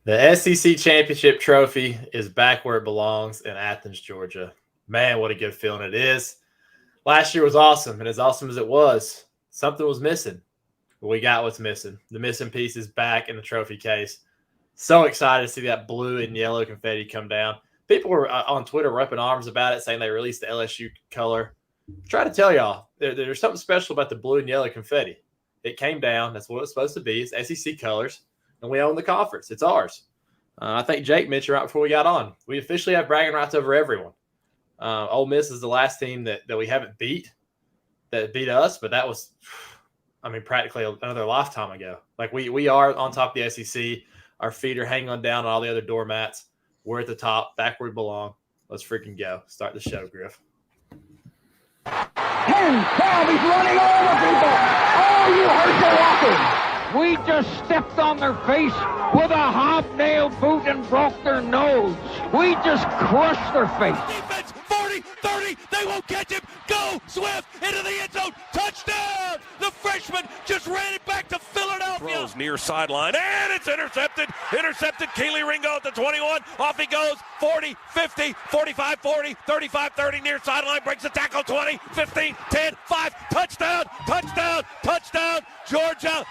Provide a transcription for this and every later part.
The SEC Championship trophy is back where it belongs in Athens, Georgia. Man, what a good feeling it is. Last year was awesome, and as awesome as it was, something was missing. But we got what's missing. The missing piece is back in the trophy case. So excited to see that blue and yellow confetti come down. People were on Twitter were up in arms about it, saying they released the LSU color. Try to tell y'all, there's something special about the blue and yellow confetti. It came down. That's what it's supposed to be. It's SEC colors. And we own the conference. It's ours. I think Jake mentioned right before we got on. We officially have bragging rights over everyone. Ole Miss is the last team that we haven't beat us, but that was, practically another lifetime ago. Like we are on top of the SEC. Our feet are hanging down on all the other doormats. We're at the top, back where we belong. Let's freaking go. Start the show, Griff. 10, 12, he's running all the people. Oh, you hurt the walking. We just stepped on their face with a hobnail boot and broke their nose. We just crushed their face. Defense, 40, 30, they won't catch him. Go, Swift, into the end zone. Touchdown! The freshman just ran it back to Philadelphia. Throws near sideline, and it's intercepted. Intercepted, Keely Ringo at the 21. Off he goes, 40, 50, 45, 40, 35, 30, near sideline. Breaks the tackle, 20, 15, 10, 5. Touchdown, touchdown, touchdown, Georgia.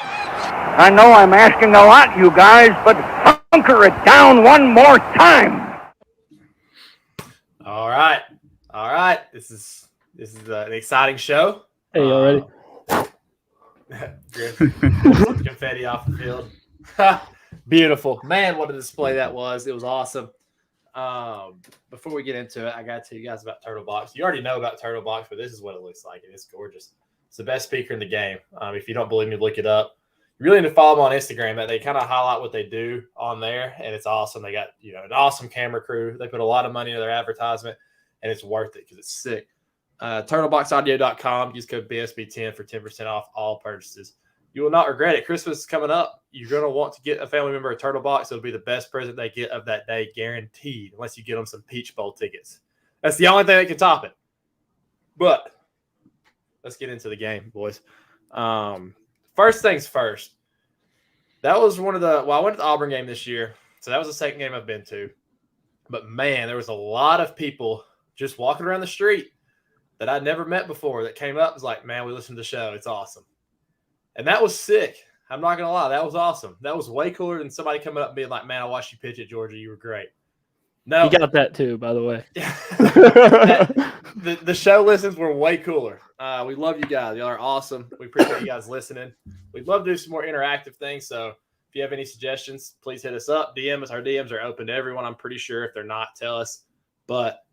I know I'm asking a lot, you guys, but hunker it down one more time. All right. This is an exciting show. Hey, you already? Some confetti off the field. Beautiful. Man, what a display that was. It was awesome. Before we get into it, I got to tell you guys about Turtle Box. You already know about Turtle Box, but this is what it looks like. It's gorgeous. It's the best speaker in the game. If you don't believe me, look it up. You really need to follow them on Instagram. That they kind of highlight what they do on there, and it's awesome. They got an awesome camera crew. They put a lot of money into their advertisement, and it's worth it because it's sick. TurtleBoxAudio.com. Use code BSB10 for 10% off all purchases. You will not regret it. Christmas is coming up. You're going to want to get a family member a Turtle Box. It'll be the best present they get of that day, guaranteed, unless you get them some Peach Bowl tickets. That's the only thing that can top it. But let's get into the game, boys. First things first. That was I went to the Auburn game this year, so that was the second game I've been to. But, man, there was a lot of people just walking around the street that I'd never met before that came up and was like, man, we listened to the show. It's awesome. And that was sick. I'm not going to lie. That was awesome. That was way cooler than somebody coming up and being like, man, I watched you pitch at Georgia. You were great. No. You got that too, by the way. The show listens were way cooler. We love you guys. Y'all are awesome. We appreciate you guys listening. We'd love to do some more interactive things. So if you have any suggestions, please hit us up. DM us. Our DMs are open to everyone. I'm pretty sure. If they're not, tell us. But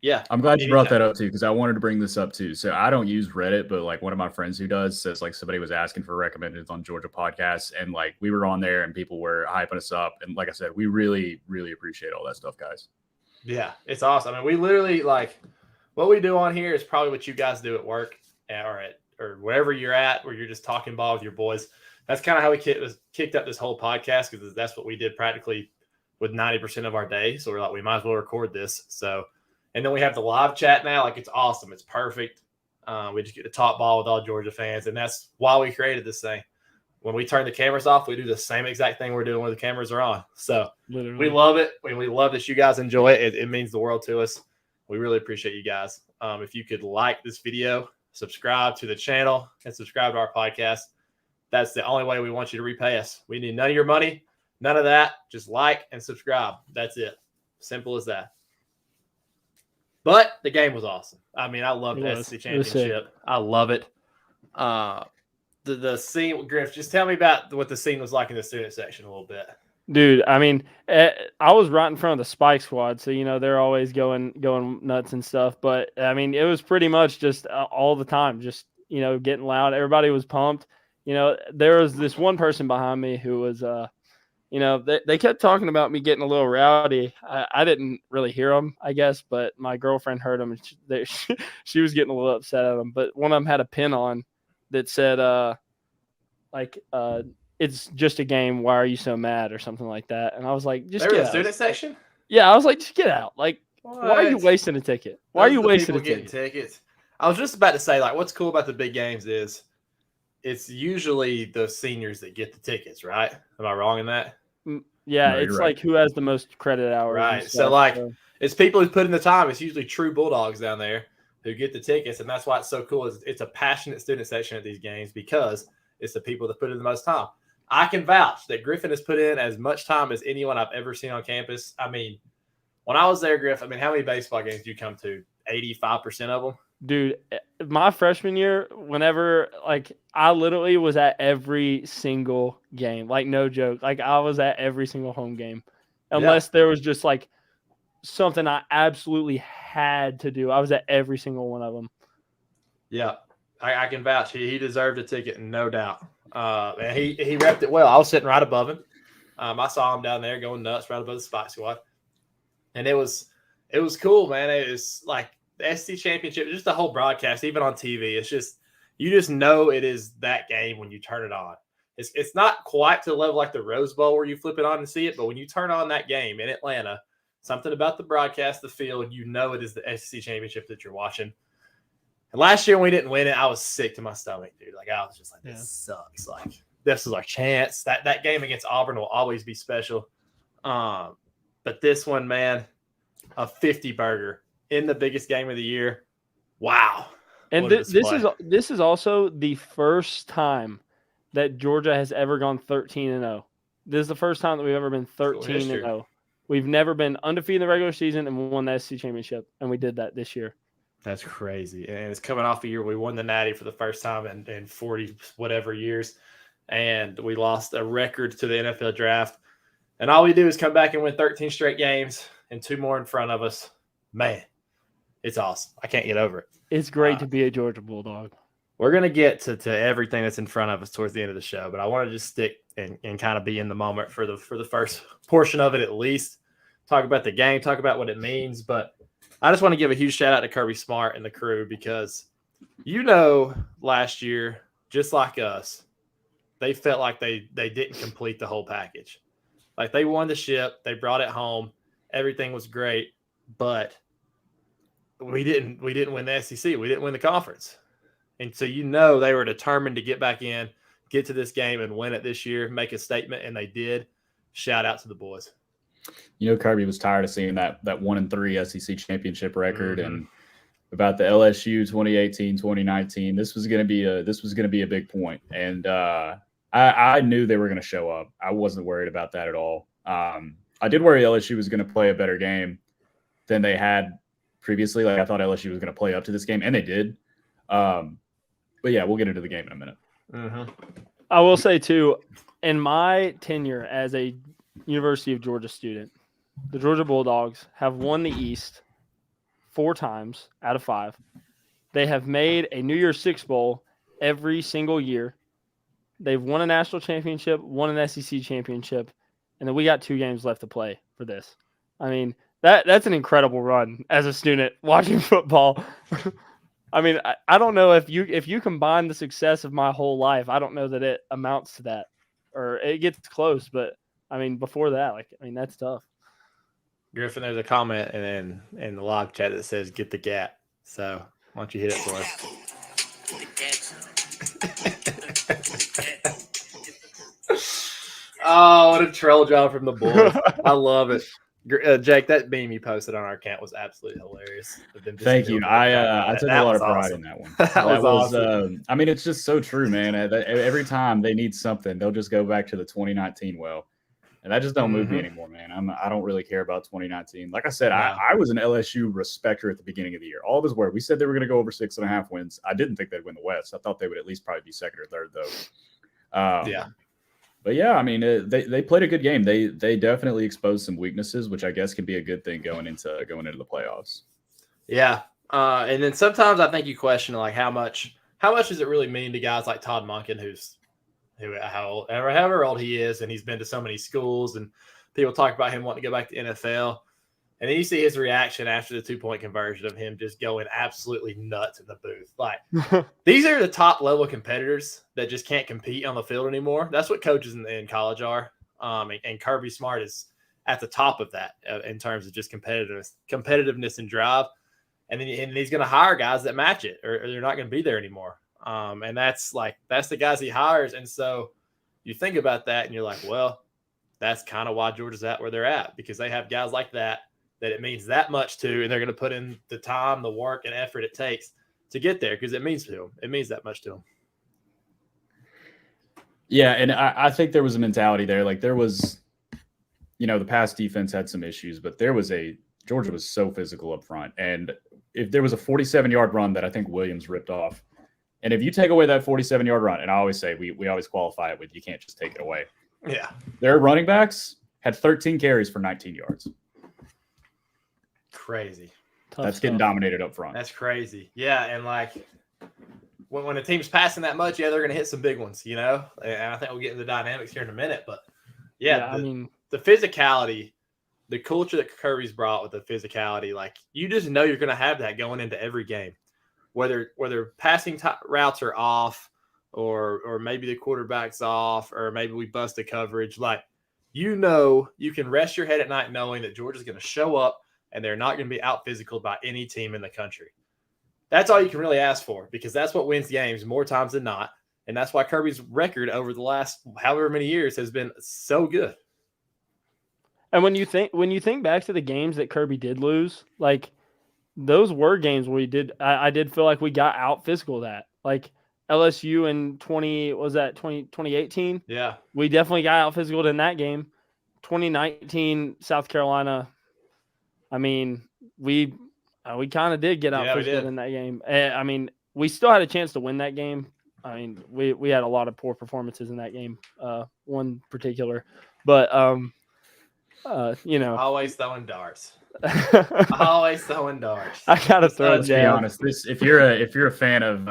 yeah. I'm glad you brought that up too, because I wanted to bring this up too. So I don't use Reddit, but like one of my friends who does says like somebody was asking for recommendations on Georgia podcasts, and like we were on there and people were hyping us up. And like I said, we really, really appreciate all that stuff, guys. Yeah, it's awesome. I mean, we literally like what we do on here is probably what you guys do at work or wherever you're at, where you're just talking ball with your boys. That's kind of how we kicked up this whole podcast, because that's what we did practically with 90% of our day. So we're like, we might as well record this. So, and then we have the live chat now. Like, it's awesome. It's perfect. We just get to talk ball with all Georgia fans, and that's why we created this thing. When we turn the cameras off, we do the same exact thing we're doing when the cameras are on. So literally, we love it. We love that you guys enjoy it. It means the world to us. We really appreciate you guys. If you could like this video, subscribe to the channel, and subscribe to our podcast. That's the only way we want you to repay us. We need none of your money, none of that. Just like and subscribe. That's it. Simple as that. But the game was awesome. I mean, I love the SEC Championship. I love it. The scene, Griff, just tell me about what the scene was like in the student section a little bit. Dude, I mean, I was right in front of the Spike Squad, so they're always going nuts and stuff. But I mean, it was pretty much just all the time, just getting loud. Everybody was pumped. There was this one person behind me who was, they kept talking about me getting a little rowdy. I didn't really hear them, I guess, but my girlfriend heard them, and she was getting a little upset at them. But one of them had a pin on that said, it's just a game. Why are you so mad, or something like that? And I was like, just get out. Student section? Yeah, I was like, just get out. Like, why are you wasting a ticket? Why are you wasting a ticket? Tickets. I was just about to say, like, what's cool about the big games is it's usually the seniors that get the tickets, right? Am I wrong in that? Yeah, No, it's you're right. like who has the most credit hours. and Right. So stuff, like so. it's people who put in the time. It's usually true Bulldogs down there who get the tickets, and that's why it's so cool. It's a passionate student section at these games because it's the people that put in the most time. I can vouch that Griffin has put in as much time as anyone I've ever seen on campus. I mean, when I was there, Griff, I mean, how many baseball games do you come to? 85% of them? Dude, my freshman year, whenever, like, I literally was at every single game. Like, no joke. Like, I was at every single home game. Unless there was just, like, something I absolutely had to do. I was at every single one of them. Yeah, I can vouch. He deserved a ticket, no doubt. And he repped it well. I was sitting right above him. I saw him down there going nuts right above the Spike Squad. And it was cool, man. It was like the SEC Championship, just the whole broadcast, even on TV. It's just you just know it is that game when you turn it on. It's not quite to the level like the Rose Bowl where you flip it on and see it, but when you turn on that game in Atlanta, something about the broadcast, the field, you know it is the SEC Championship that you're watching. And last year when we didn't win it, I was sick to my stomach, dude. Like I was just like, this sucks. Like this was our chance. That game against Auburn will always be special. But this one, man, a 50 burger in the biggest game of the year. Wow. And this is also the first time that Georgia has ever gone 13-0. This is the first time that we've ever been 13-0. We've never been undefeated in the regular season and won the SEC championship, and we did that this year. That's crazy. And it's coming off a year we won the Natty for the first time in 40 whatever years, and we lost a record to the NFL draft. And all we do is come back and win 13 straight games and 2 more in front of us. Man, it's awesome. I can't get over it. It's great to be a Georgia Bulldog. We're going to get to everything that's in front of us towards the end of the show, but I want to just stick and kind of be in the moment for the first portion of it at least. Talk about the game, talk about what it means. But I just want to give a huge shout out to Kirby Smart and the crew because, last year, just like us, they felt like they didn't complete the whole package. Like they won the ship, they brought it home, everything was great, but we didn't win the SEC. We didn't win the conference. And so they were determined to get back in, get to this game and win it this year, make a statement, and they did. Shout out to the boys. Kirby was tired of seeing that 1-3 SEC championship record and about the LSU 2018, 2019. This was going to be a big point. And I knew they were going to show up. I wasn't worried about that at all. I did worry LSU was going to play a better game than they had previously. Like I thought LSU was going to play up to this game, and they did. But yeah, we'll get into the game in a minute. Mm-hmm. I will say too, in my tenure as a University of Georgia student, the Georgia Bulldogs have won the East 4 times out of 5. They have made a New Year's Six Bowl every single year. They've won a national championship, won an SEC championship, and then we got 2 games left to play for this. I mean, that's an incredible run as a student watching football. I mean, I don't know if you combine the success of my whole life, I don't know that it amounts to that, or it gets close. But I mean, before that, that's tough. Griffin, there's a comment in the live chat that says "Get the gap." So why don't you hit it for us? Oh, what a troll job from the boys! I love it. Jake, that beam you posted on our account was absolutely hilarious. Thank you. I took a lot of pride in that one. That was awesome. I mean, it's just so true, man. Every time they need something, they'll just go back to the 2019 well. And that just don't move me anymore, man. I don't really care about 2019. Like I said, no. I was an LSU respecter at the beginning of the year. All of us were. We said they were going to go over 6.5 wins. I didn't think they'd win the West. I thought they would at least probably be second or third, though. Yeah. But yeah, I mean, they played a good game. They definitely exposed some weaknesses, which I guess can be a good thing going into the playoffs. Yeah, and then sometimes I think you question like how much does it really mean to guys like Todd Monken, however old he is, and he's been to so many schools, and people talk about him wanting to go back to NFL. And then you see his reaction after the 2-point conversion of him just going absolutely nuts in the booth. Like, these are the top-level competitors that just can't compete on the field anymore. That's what coaches in college are. And Kirby Smart is at the top of that in terms of just competitiveness and drive. And he's going to hire guys that match it, or they're not going to be there anymore. And that's the guys he hires. And so you think about that, and you're like, well, that's kind of why Georgia's at where they're at, because they have guys like that it means that much to, and they're going to put in the time, the work, and effort it takes to get there because it means to them. It means that much to them. Yeah, and I think there was a mentality there. Like there was, the past defense had some issues, but Georgia was so physical up front. And if there was a 47-yard run that I think Williams ripped off, and if you take away that 47-yard run, and I always say we always qualify it with you can't just take it away. Yeah. Their running backs had 13 carries for 19 yards. Crazy. That's getting dominated up front. That's crazy. Yeah, and like when a team's passing that much, they're going to hit some big ones, And I think we'll get into the dynamics here in a minute. But, the physicality, the culture that Kirby's brought with the physicality, like you just know you're going to have that going into every game. Whether passing routes are off or maybe the quarterback's off or maybe we bust a coverage, like you can rest your head at night knowing that Georgia's going to show up and they're not going to be out-physicaled by any team in the country. That's all you can really ask for because that's what wins games more times than not. And that's why Kirby's record over the last however many years has been so good. And when you think back to the games that Kirby did lose, like those were games where I did feel like we got out-physical that. Like LSU in 2018? Yeah. We definitely got out-physical in that game. 2019, South Carolina, I mean, we kind of did get out physical in that game. I mean, we still had a chance to win that game. I mean, we had a lot of poor performances in that game, one particular. But, Always throwing darts. Always throwing darts. I got to throw a Let's be jab. honest. If you're a fan of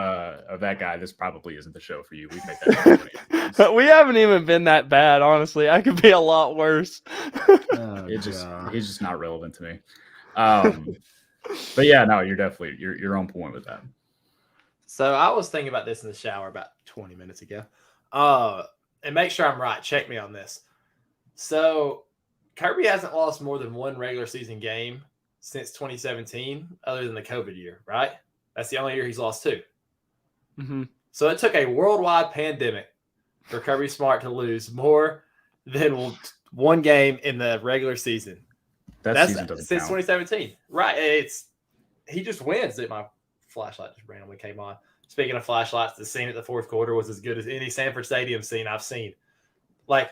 that guy, this probably isn't the show for you. We've made that. But we haven't even been that bad, honestly. I could be a lot worse. He's just not relevant to me. But yeah, no, you're on point with that. So I was thinking about this in the shower about 20 minutes ago. And make sure I'm right. Check me on this. So Kirby hasn't lost more than one regular season game since 2017, other than the COVID year, right? That's the only year he's lost two. Mm-hmm. So it took a worldwide pandemic for Kirby Smart to lose more than one game in the regular season. That's season doesn't since count. 2017. Right. He just wins. My flashlight just randomly came on. Speaking of flashlights, the scene at the fourth quarter was as good as any Sanford Stadium scene I've seen. Like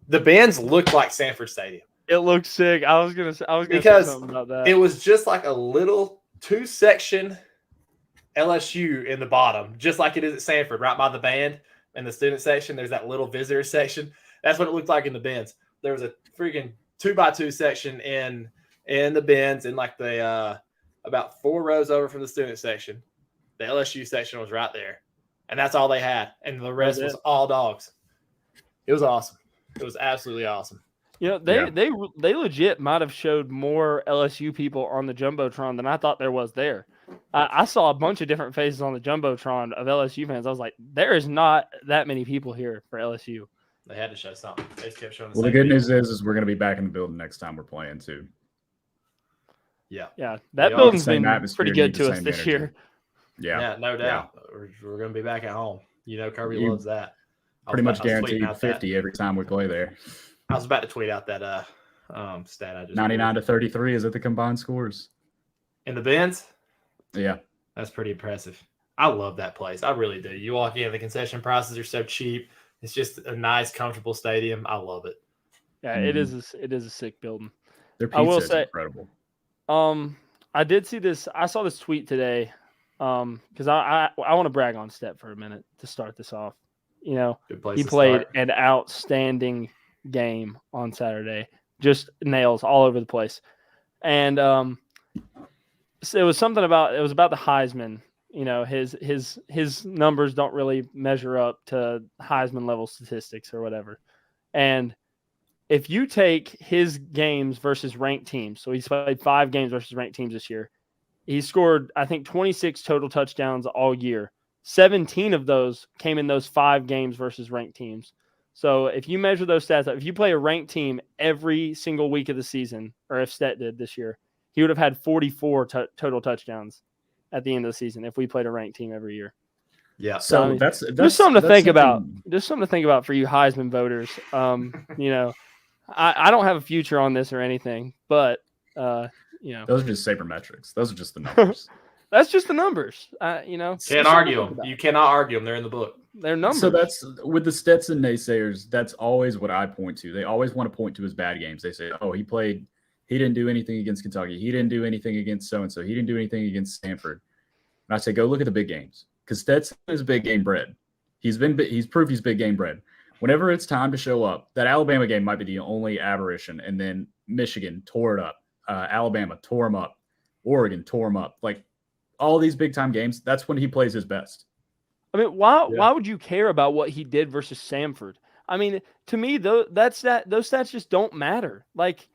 the bands looked like Sanford Stadium. It looked sick. I was gonna say something about that. It was just like a little 2-section LSU in the bottom, just like it is at Sanford, right by the band and the student section. There's that little visitor section. That's what it looked like in the bins. There was a freaking 2x2 section in the bins, and like the about 4 rows over from the student section. The LSU section was right there, and that's all they had, and the rest was all dogs. It was awesome. It was absolutely awesome. They legit might have showed more LSU people on the Jumbotron than I thought there was there. I saw a bunch of different faces on the Jumbotron of LSU fans. I was like, there is not that many people here for LSU. They had to show something. They just kept showing. Well, the good news is we're going to be back in the building next time we're playing too. Yeah. That building's been pretty good to us this year. Yeah, no doubt. Yeah. We're going to be back at home. Kirby loves that. Pretty much guaranteed 50 every time we play there. I was about to tweet out that stat I just 99-33 is at the combined scores. In the bins? Yeah. That's pretty impressive. I love that place. I really do. You walk in, the concession prices are so cheap. It's just a nice, comfortable stadium. I love it. Yeah, it is a sick building. Their pizza is incredible. I did see this. I saw this tweet today because I want to brag on Step for a minute to start this off. He played an outstanding game on Saturday, just nails all over the place. And so it was about the Heisman. His numbers don't really measure up to Heisman level statistics or whatever. And if you take his games versus ranked teams, so he's played 5 games versus ranked teams this year. He scored, I think, 26 total touchdowns all year. 17 of those came in those 5 games versus ranked teams. So if you measure those stats, if you play a ranked team every single week of the season, or if Stet did this year, he would have had 44 total touchdowns at the end of the season if we played a ranked team every year. Yeah. So that's just something to think about. Just something to think about for you Heisman voters. I don't have a future on this or anything, but those are just sabermetrics. Those are just the numbers. That's just the numbers. Can't argue them. You cannot argue them. They're in the book. They're numbers. So that's with the Stetson naysayers. That's always what I point to. They always want to point to his bad games. They say, "Oh, he didn't do anything against Kentucky. He didn't do anything against so and so. He didn't do anything against Stanford." And I say, go look at the big games because Stetson is big game bred. He's proved he's big game bred. Whenever it's time to show up, that Alabama game might be the only aberration, and then Michigan tore it up. Alabama tore him up. Oregon tore him up. Like all these big time games, that's when he plays his best. I mean, why would you care about what he did versus Samford? I mean, to me, those stats just don't matter. Like,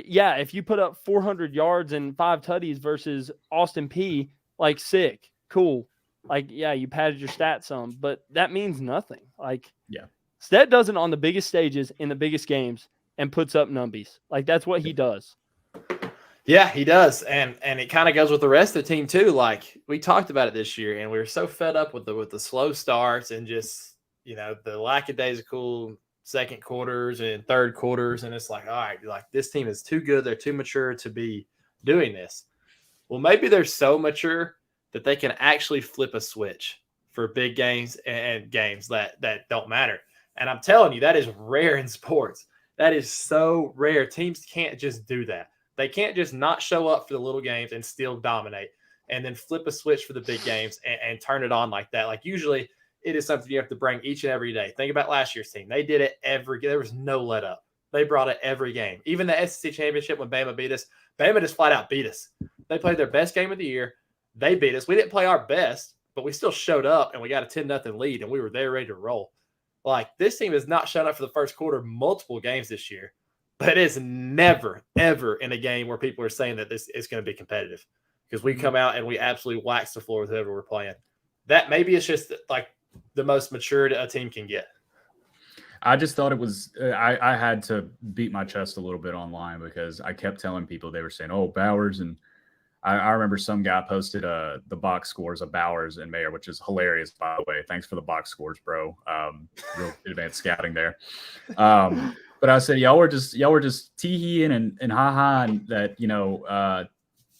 yeah, if you put up 400 yards and 5 tutties versus Austin P, like, sick, cool. Like, yeah, you padded your stats some, but that means nothing. Like, yeah, Stet does it on the biggest stages in the biggest games and puts up numbies. Like, that's what he does. Yeah, he does. And it kind of goes with the rest of the team too. Like we talked about it this year, and we were so fed up with the slow starts and just, the lackadaisical second quarters and third quarters. And it's like, all right, like this team is too good. They're too mature to be doing this. Well, maybe they're so mature that they can actually flip a switch for big games and games that don't matter. And I'm telling you, that is rare in sports. That is so rare. Teams can't just do that. They can't just not show up for the little games and still dominate and then flip a switch for the big games and turn it on like that. Like usually it is something you have to bring each and every day. Think about last year's team. They did it every game. There was no let up. They brought it every game. Even the SEC championship when Bama beat us, Bama just flat out beat us. They played their best game of the year. They beat us. We didn't play our best, but we still showed up and we got a 10-0 lead and we were there ready to roll. Like this team has not shown up for the first quarter multiple games this year. But it's never, ever in a game where people are saying that this is going to be competitive because we come out and we absolutely wax the floor with whoever we're playing. That maybe it's just like the most matured a team can get. I just thought it was I had to beat my chest a little bit online because I kept telling people they were saying, oh, Bowers. And I remember some guy posted the box scores of Bowers and Mayer, which is hilarious, by the way. Thanks for the box scores, bro. Real advanced scouting there. But I said, y'all were just tee-heeing and ha-ha, and that,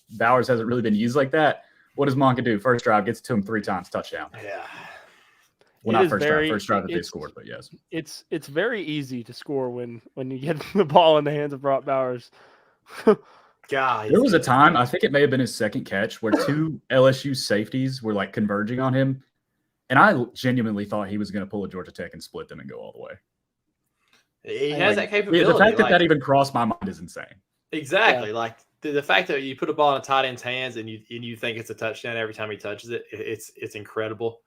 Bowers hasn't really been used like that. What does Monka do? First drive, gets to him 3 times, touchdown. Yeah. Well, not first drive that they scored, but yes. It's very easy to score when you get the ball in the hands of Brock Bowers. God. There was a time, I think it may have been his second catch, where 2 LSU safeties were like converging on him. And I genuinely thought he was going to pull a Georgia Tech and split them and go all the way. He has that capability. The fact that even crossed my mind is insane. Exactly. Yeah. Like the fact that you put a ball in a tight end's hands and you think it's a touchdown every time he touches it, it's incredible.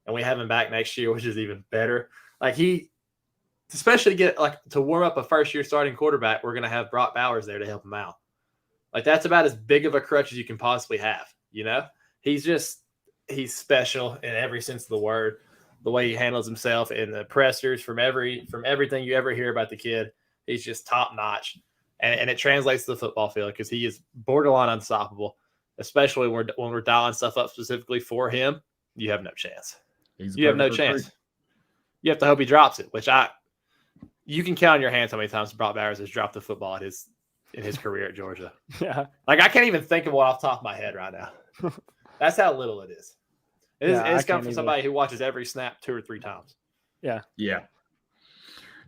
And we have him back next year, which is even better. Like especially to warm up a first-year starting quarterback, we're going to have Brock Bowers there to help him out. Like that's about as big of a crutch as you can possibly have. He's special in every sense of the word. The way he handles himself in the pressers from everything you ever hear about the kid, he's just top notch, and it translates to the football field because he is borderline unstoppable. Especially when we're dialing stuff up specifically for him, you have no chance. You have no chance. You have to hope he drops it, which you can count on your hands how many times Brock Bowers has dropped the football in his career at Georgia. Yeah, like I can't even think of one off the top of my head right now. That's how little it is. It's come from somebody who watches every snap 2 or 3 times. Yeah. Yeah.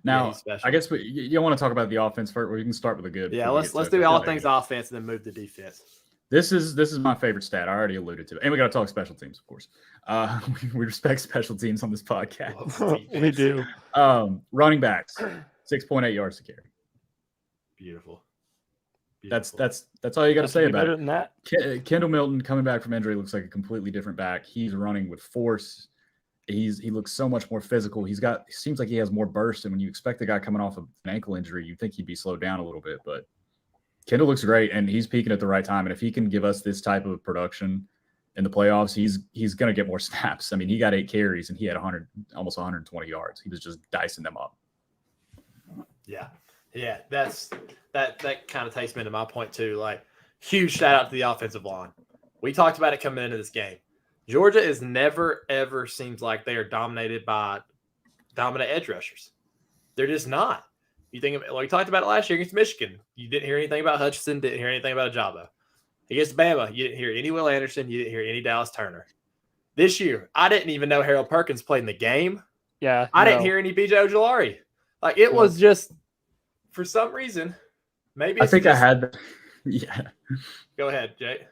Now, I guess you want to talk about the offense first, or you can start with the good. Yeah, let's do all things offense and then move to defense. This is my favorite stat. I already alluded to it. And we got to talk special teams, of course. We respect special teams on this podcast. We do. Running backs, 6.8 yards to carry. Beautiful. That's all you got to say about better it. Than that. Kendall Milton coming back from injury looks like a completely different back. He's running with force. He looks so much more physical. It seems like he has more burst. And when you expect the guy coming off of an ankle injury, you think he'd be slowed down a little bit. But Kendall looks great, and he's peaking at the right time. And if he can give us this type of production in the playoffs, he's going to get more snaps. I mean, he got 8 carries and he had almost 120 yards. He was just dicing them up. Yeah. Yeah, that kind of takes me to my point too. Like, huge shout out to the offensive line. We talked about it coming into this game. Georgia is never, ever seems like they are dominated by dominant edge rushers. They're just not. You think of, we talked about it last year against Michigan. You didn't hear anything about Hutchinson. Didn't hear anything about Ajabo. Against Bama, you didn't hear any Will Anderson. You didn't hear any Dallas Turner. This year, I didn't even know Harold Perkins played in the game. Yeah, I didn't hear any BJ Ojulari. Like it was just for some reason. Maybe I think I had. Yeah. Go ahead, Jay.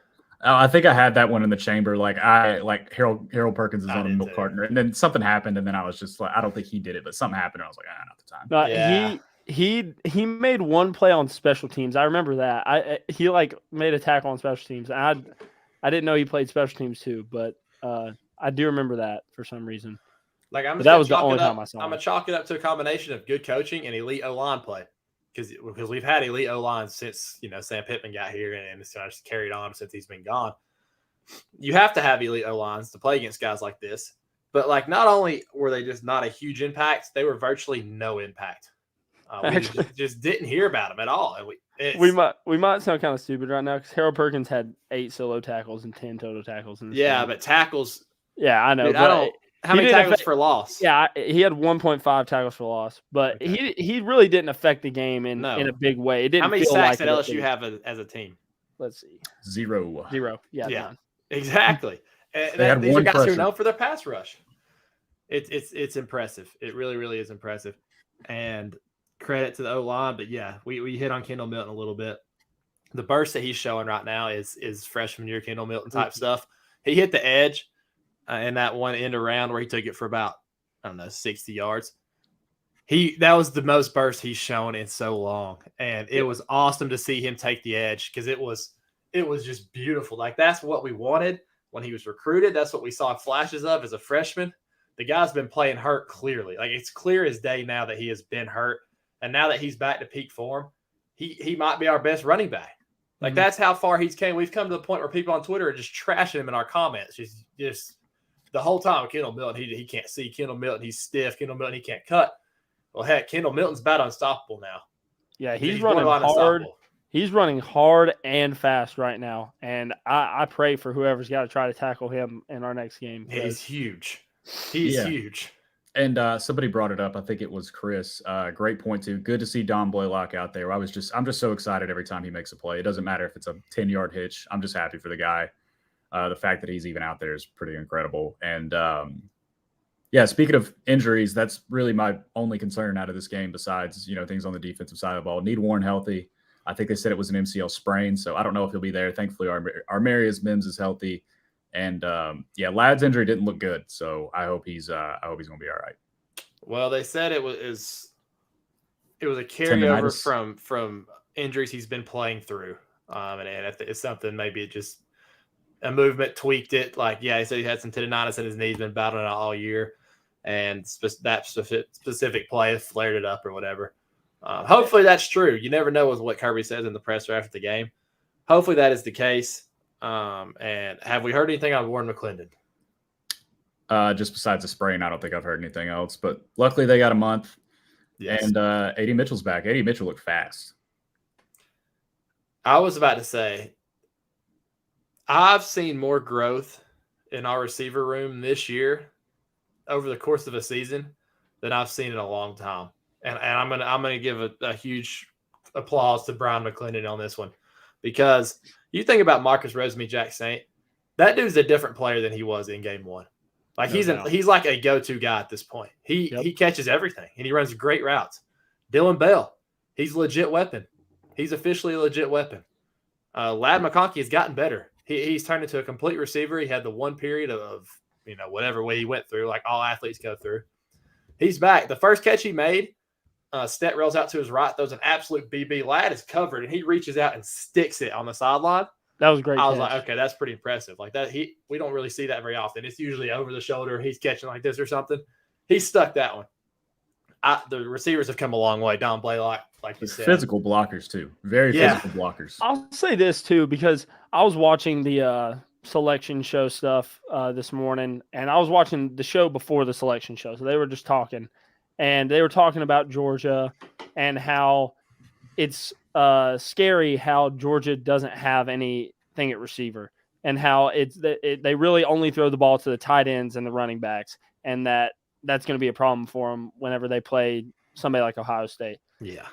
Oh, I think I had that one in the chamber. Like Harold Perkins is on a milk carton, and then something happened, and then I was just like, I don't think he did it, but something happened, and I was like, not the time. No, yeah. He made one play on special teams. I remember that. He like made a tackle on special teams. And I didn't know he played special teams too, but I do remember that for some reason. Like that was the only time I saw him. I'm gonna chalk it up to a combination of good coaching and elite O-line play. Because we've had elite O-line since Sam Pittman got here, and it's just carried on since he's been gone. You have to have elite O-lines to play against guys like this. But like, not only were they just not a huge impact, they were virtually no impact. We just didn't hear about them at all. And we might sound kind of stupid right now because Harold Perkins had 8 solo tackles and 10 total tackles in this game. But tackles. Yeah, I know. Dude, how many tackles for loss? Yeah, he had 1.5 tackles for loss, but he really didn't affect the game in a big way. It didn't. How many feel sacks like did LSU have as a team? Let's see. 0. Yeah. None. Exactly. And these are guys who are known for their pass rush. It's impressive. It really, really is impressive. And credit to the O-line, but yeah, we hit on Kendall Milton a little bit. The burst that he's showing right now is freshman year Kendall Milton type stuff. He hit the edge in that one end around where he took it for about 60 yards. That was the most burst he's shown in so long, and it was awesome to see him take the edge because it was just beautiful. Like that's what we wanted when he was recruited. That's what we saw flashes of as a freshman. The guy's been playing hurt clearly. Like it's clear as day now that he has been hurt, and now that he's back to peak form, he might be our best running back. Like that's how far he's came. We've come to the point where people on Twitter are just trashing him in our comments. Just the whole time. Kendall Milton, he can't see. Kendall Milton, he's stiff. Kendall Milton, he can't cut. Well, heck, Kendall Milton's about unstoppable now. Yeah, he's running hard. He's running hard and fast right now, and I pray for whoever's got to try to tackle him in our next game. He's huge. He's huge. And somebody brought it up. I think it was Chris. Great point too. Good to see Don Blaylock out there. I'm just so excited every time he makes a play. It doesn't matter if it's a 10-yard hitch. I'm just happy for the guy. The fact that he's even out there is pretty incredible. And speaking of injuries, that's really my only concern out of this game. Besides things on the defensive side of the ball, need Warren healthy. I think they said it was an MCL sprain, so I don't know if he'll be there. Thankfully, Armarius Mims is healthy. And Ladd's injury didn't look good, so I hope he's going to be all right. Well, they said it was a carryover from injuries he's been playing through, and it's something maybe it just a movement tweaked it. Like he said he had some tendonitis in his knee, he's been battling it all year, and that specific play flared it up or whatever. Hopefully that's true. You never know with what Kirby says in the presser after the game. Hopefully that is the case. And have we heard anything on Warren McClendon? Just besides the sprain, I don't think I've heard anything else. But luckily, they got a month. Yes. And A.D. Mitchell's back. A.D. Mitchell looked fast. I was about to say, I've seen more growth in our receiver room this year over the course of a season than I've seen in a long time. And I'm gonna give a huge applause to Brian McClendon on this one, because you think about Marcus Rosemary-Jack Saint, that dude's a different player than he was in game one. Like he's like a go-to guy at this point. He catches everything and he runs great routes. Dylan Bell, he's a legit weapon. He's officially a legit weapon. Ladd McConkey has gotten better. He's turned into a complete receiver. He had the one period of whatever way he went through, like all athletes go through. He's back. The first catch he made, Stet rolls out to his right, throws an absolute BB. Ladd is covered, and he reaches out and sticks it on the sideline. That was great. I was like, okay, that's pretty impressive. Like that, we don't really see that very often. It's usually over the shoulder. He's catching like this or something. He stuck that one. The receivers have come a long way. Don Blaylock, like you said. Physical blockers, too. Very physical blockers. I'll say this, too, because I was watching the selection show stuff this morning, and I was watching the show before the selection show. So they were just talking. And they were talking about Georgia and how it's scary how Georgia doesn't have anything at receiver, and how they really only throw the ball to the tight ends and the running backs, and that's going to be a problem for them whenever they play somebody like Ohio State. Yeah.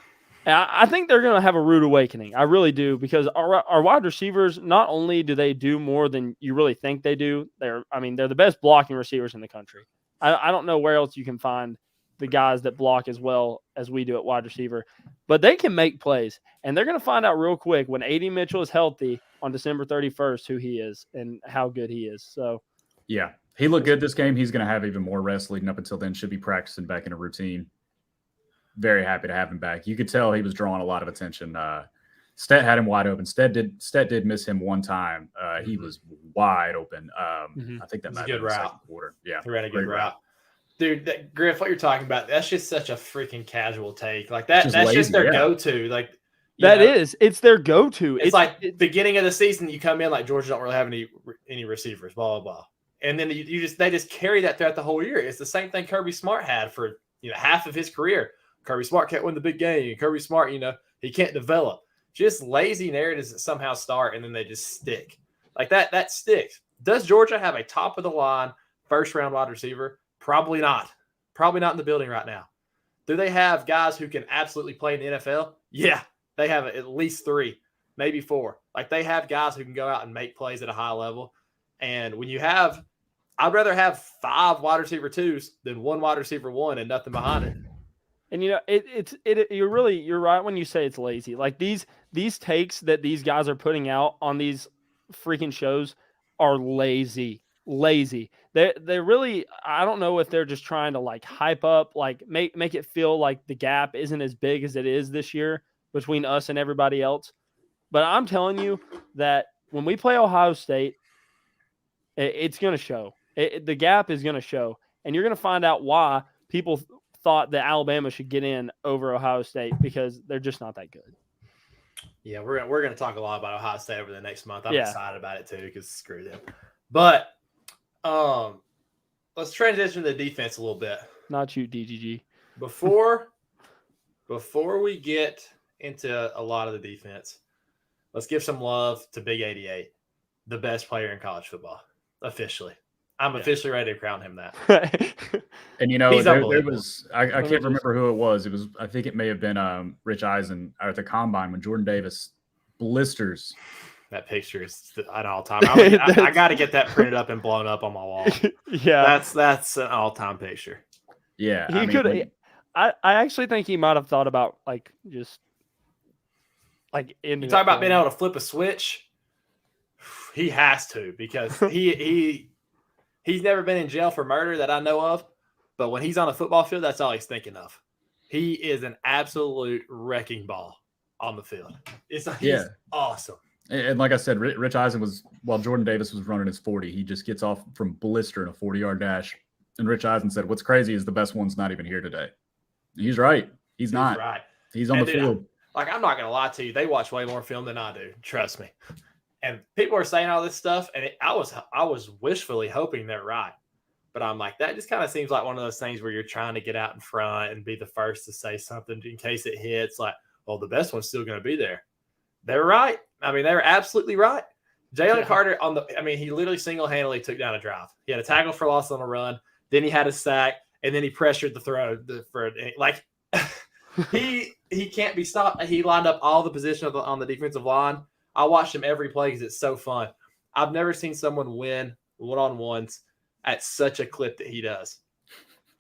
I think they're going to have a rude awakening. I really do, because our wide receivers, not only do they do more than you really think they do, they're the best blocking receivers in the country. I don't know where else you can find the guys that block as well as we do at wide receiver, but they can make plays, and they're going to find out real quick when A.D. Mitchell is healthy on December 31st who he is and how good he is. So, yeah, he looked good this game. He's going to have even more rest leading up until then. Should be practicing back in a routine. Very happy to have him back. You could tell he was drawing a lot of attention. Stet had him wide open. Stet did miss him one time. He was wide open. I think that might be the second quarter. Yeah, he ran a good route. Dude, Griff, what you're talking about, that's just such a freaking casual take. Like that's lazy, just their go-to. Like it's their go-to. It's like beginning of the season, you come in like Georgia don't really have any receivers, blah blah blah, and then they just carry that throughout the whole year. It's the same thing Kirby Smart had for half of his career. Kirby Smart can't win the big game. Kirby Smart, he can't develop. Just lazy narratives that somehow start and then they just stick. Like that sticks. Does Georgia have a top of the line first round wide receiver? Probably not. Probably not in the building right now. Do they have guys who can absolutely play in the NFL? Yeah, they have at least 3, maybe 4. Like they have guys who can go out and make plays at a high level. And when you have, I'd rather have 5 wide receiver 2s than 1 wide receiver 1 and nothing behind it. And you're right when you say it's lazy. Like these takes that these guys are putting out on these freaking shows are lazy. They really, I don't know if they're just trying to like hype up, like make it feel like the gap isn't as big as it is this year between us and everybody else. But I'm telling you that when we play Ohio State, it's going to show. The gap is going to show, and you're going to find out why people thought that Alabama should get in over Ohio State, because they're just not that good. Yeah, we're going to talk a lot about Ohio State over the next month. I'm excited about it too, because screw them. But let's transition to the defense a little bit. Not you, DGG. Before we get into a lot of the defense, let's give some love to Big 88, the best player in college football, officially. I'm officially ready to crown him that. And there was I can't remember who it was. It was, I think it may have been Rich Eisen at the combine when Jordan Davis blisters. That picture is an all-time. I got to get that printed up and blown up on my wall. Yeah, that's an all-time picture. Yeah, he could. I actually think he might have thought about you talk about being able to flip a switch. He has to, because he's never been in jail for murder that I know of, but when he's on a football field, that's all he's thinking of. He is an absolute wrecking ball on the field. He's awesome. And like I said, Rich Eisen while Jordan Davis was running his 40, he just gets off from blister in a 40-yard dash. And Rich Eisen said, what's crazy is the best one's not even here today. He's right. He's not. Right. He's on the field. I'm not going to lie to you. They watch way more film than I do. Trust me. And people are saying all this stuff, and I was wishfully hoping they're right. But I'm like, that just kind of seems like one of those things where you're trying to get out in front and be the first to say something in case it hits. Like, well, the best one's still going to be there. They're right. I mean, they were absolutely right. Jalen Carter he literally single-handedly took down a drive. He had a tackle for loss on a run. Then he had a sack, and then he pressured the throw he can't be stopped. He lined up all the position on the defensive line. I watched him every play because it's so fun. I've never seen someone win one-on-ones at such a clip that he does.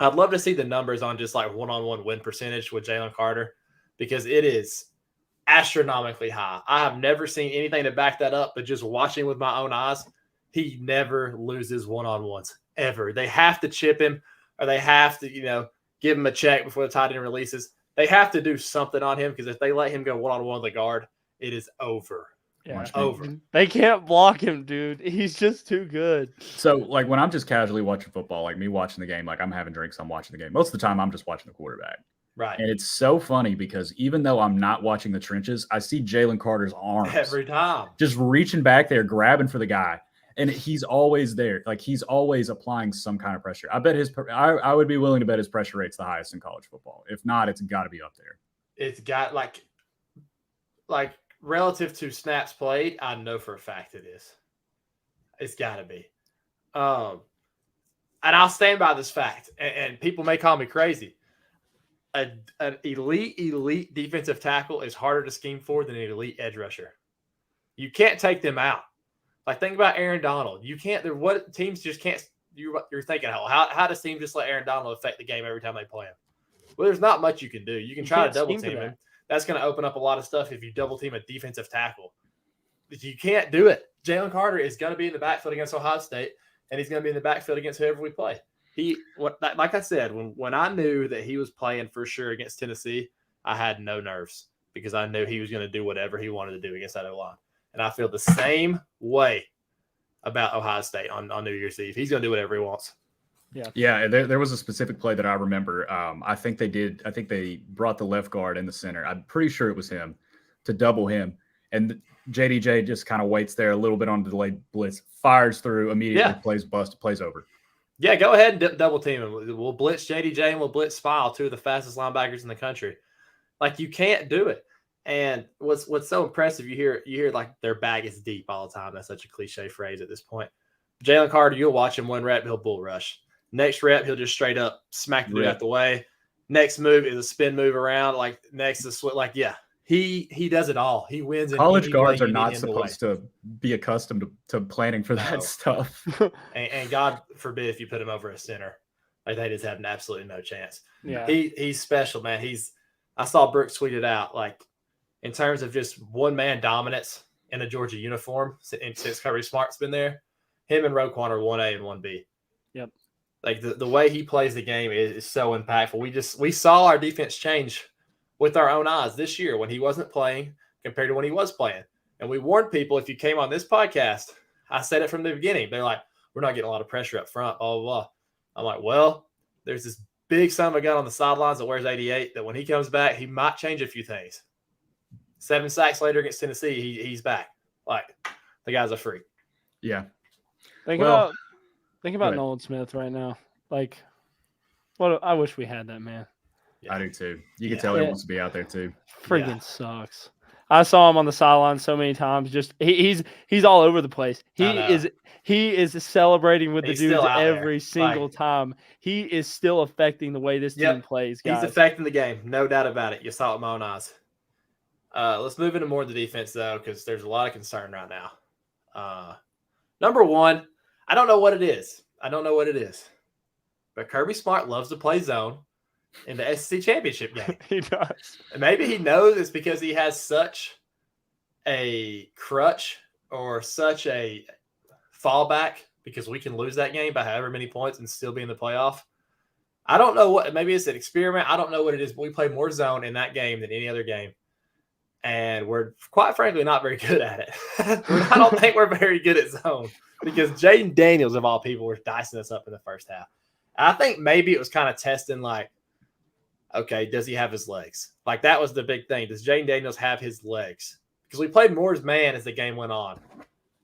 I'd love to see the numbers on just like one-on-one win percentage with Jalen Carter, because it is astronomically high. I have never seen anything to back that up, but just watching with my own eyes, he never loses one-on-ones ever. They have to chip him, or they have to, give him a check before the tight end releases. They have to do something on him, because if they let him go one-on-one with the guard, it is over. Yeah, over. They can't block him, dude. He's just too good. So, when I'm just casually watching football, like me watching the game, like I'm having drinks, I'm watching the game. Most of the time, I'm just watching the quarterback. Right. And it's so funny because even though I'm not watching the trenches, I see Jalen Carter's arms every time, just reaching back there, grabbing for the guy. And he's always there. Like, he's always applying some kind of pressure. I bet I would be willing to bet his pressure rate's the highest in college football. If not, it's got to be up there. It's got like relative to snaps played, I know for a fact it is. It's got to be. And I'll stand by this fact. And people may call me crazy. an elite defensive tackle is harder to scheme for than an elite edge rusher. You can't take them out. Like, think about Aaron Donald. You can't. What teams just can't. You're thinking, how does teams just let Aaron Donald affect the game every time they play him? Well, there's not much you can do. You can try to double team him. That's going to open up a lot of stuff if you double team a defensive tackle. You can't do it. Jalen Carter is going to be in the backfield against Ohio State, and he's going to be in the backfield against whoever we play. Like I said, when I knew that he was playing for sure against Tennessee, I had no nerves because I knew he was going to do whatever he wanted to do against that O-line. And I feel the same way about Ohio State on New Year's Eve. He's going to do whatever he wants. Yeah. There was a specific play that I remember. I think they brought the left guard in the center. I'm pretty sure it was him to double him. And JDJ just kind of waits there a little bit on the delayed blitz, fires through, immediately plays over. Yeah, go ahead and double team him. We'll blitz JDJ and we'll blitz Spile, two of the fastest linebackers in the country. Like, you can't do it. And what's so impressive, you hear like their bag is deep all the time. That's such a cliche phrase at this point. Jalen Carter, you'll watch him one rep, he'll bull rush. Next rep, he'll just straight up smack the dude out the way. Next move is a spin move around. Like, next is like, yeah. He does it all. He wins. College guards are not supposed to be accustomed to planning for that stuff. and God forbid if you put him over a center. Like, they just have absolutely no chance. Yeah. He's special, man. I saw Brooks tweet it out, like, in terms of just one-man dominance in a Georgia uniform, since Kirby Smart's been there, him and Roquan are 1A and 1B. Yep. Like, the way he plays the game is so impactful. We saw our defense change with our own eyes this year when he wasn't playing compared to when he was playing. And we warned people, if you came on this podcast, I said it from the beginning. They're like, we're not getting a lot of pressure up front, blah, blah, blah. I'm like, well, there's this big son of a gun on the sidelines that wears 88 that when he comes back, he might change a few things. 7 sacks later against Tennessee, he's back. Like, the guy's a freak. Yeah. Think about Nolan Smith right now. Like, I wish we had that man. Yeah. I do too. You can tell he wants to be out there too. Freaking sucks. I saw him on the sideline so many times. Just he's all over the place. He is celebrating with the dudes every single time. He is still affecting the way this team plays, guys. He's affecting the game, no doubt about it. You saw it with my own eyes. Let's move into more of the defense though, because there's a lot of concern right now. Number one, I don't know what it is. But Kirby Smart loves to play zone in the SEC championship game. He does. And maybe he knows it's because he has such a crutch or such a fallback because we can lose that game by however many points and still be in the playoff. I don't know what, maybe it's an experiment. I don't know what it is, but we play more zone in that game than any other game. And we're quite frankly not very good at it. I don't think we're very good at zone because Jaden Daniels, of all people, was dicing us up in the first half. I think maybe it was kind of testing, like, okay, does he have his legs? Like, that was the big thing. Does Jaden Daniels have his legs? Because we played more as man as the game went on.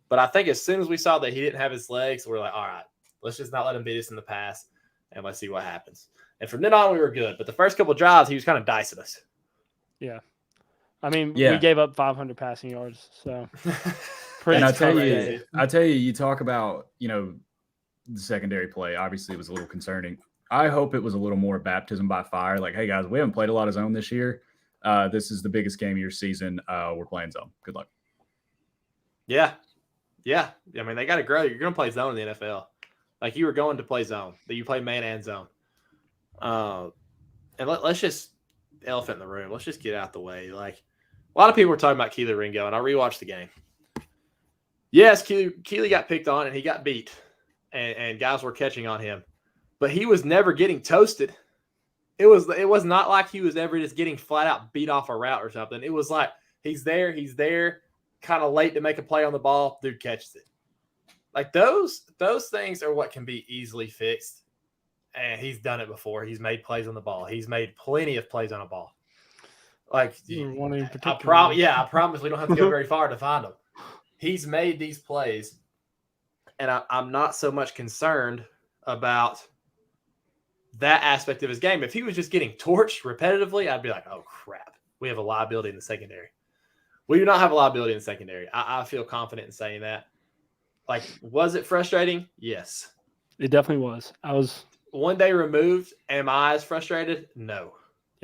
But I think as soon as we saw that he didn't have his legs, we're like, all right, let's just not let him beat us in the pass, and let's see what happens. And from then on, we were good. But the first couple of drives, he was kind of dicing us. Yeah. I mean, we gave up 500 passing yards. So, and I tell you, you talk about, the secondary play. Obviously, it was a little concerning. I hope it was a little more baptism by fire. Like, hey, guys, we haven't played a lot of zone this year. This is the biggest game of your season. We're playing zone. Good luck. Yeah. Yeah. I mean, they got to grow. You're going to play zone in the NFL. Like, you were going to play zone. That you play man and zone. And let's just elephant in the room. Let's just get out the way. Like, a lot of people were talking about Keely Ringo, and I rewatched the game. Yes, Keely got picked on, and he got beat. And guys were catching on him. But he was never getting toasted. It was not like he was ever just getting flat out beat off a route or something. It was like he's there, kind of late to make a play on the ball, dude catches it. Like, those things are what can be easily fixed. And he's done it before. He's made plays on the ball. He's made plenty of plays on a ball. Like, I promise we don't have to go very far to find him. He's made these plays. And I'm not so much concerned about that aspect of his game. If he was just getting torched repetitively, I'd be like, oh, crap. We have a liability in the secondary. We do not have a liability in the secondary. I feel confident in saying that. Like, was it frustrating? Yes. It definitely was. I was. One day removed, am I as frustrated? No.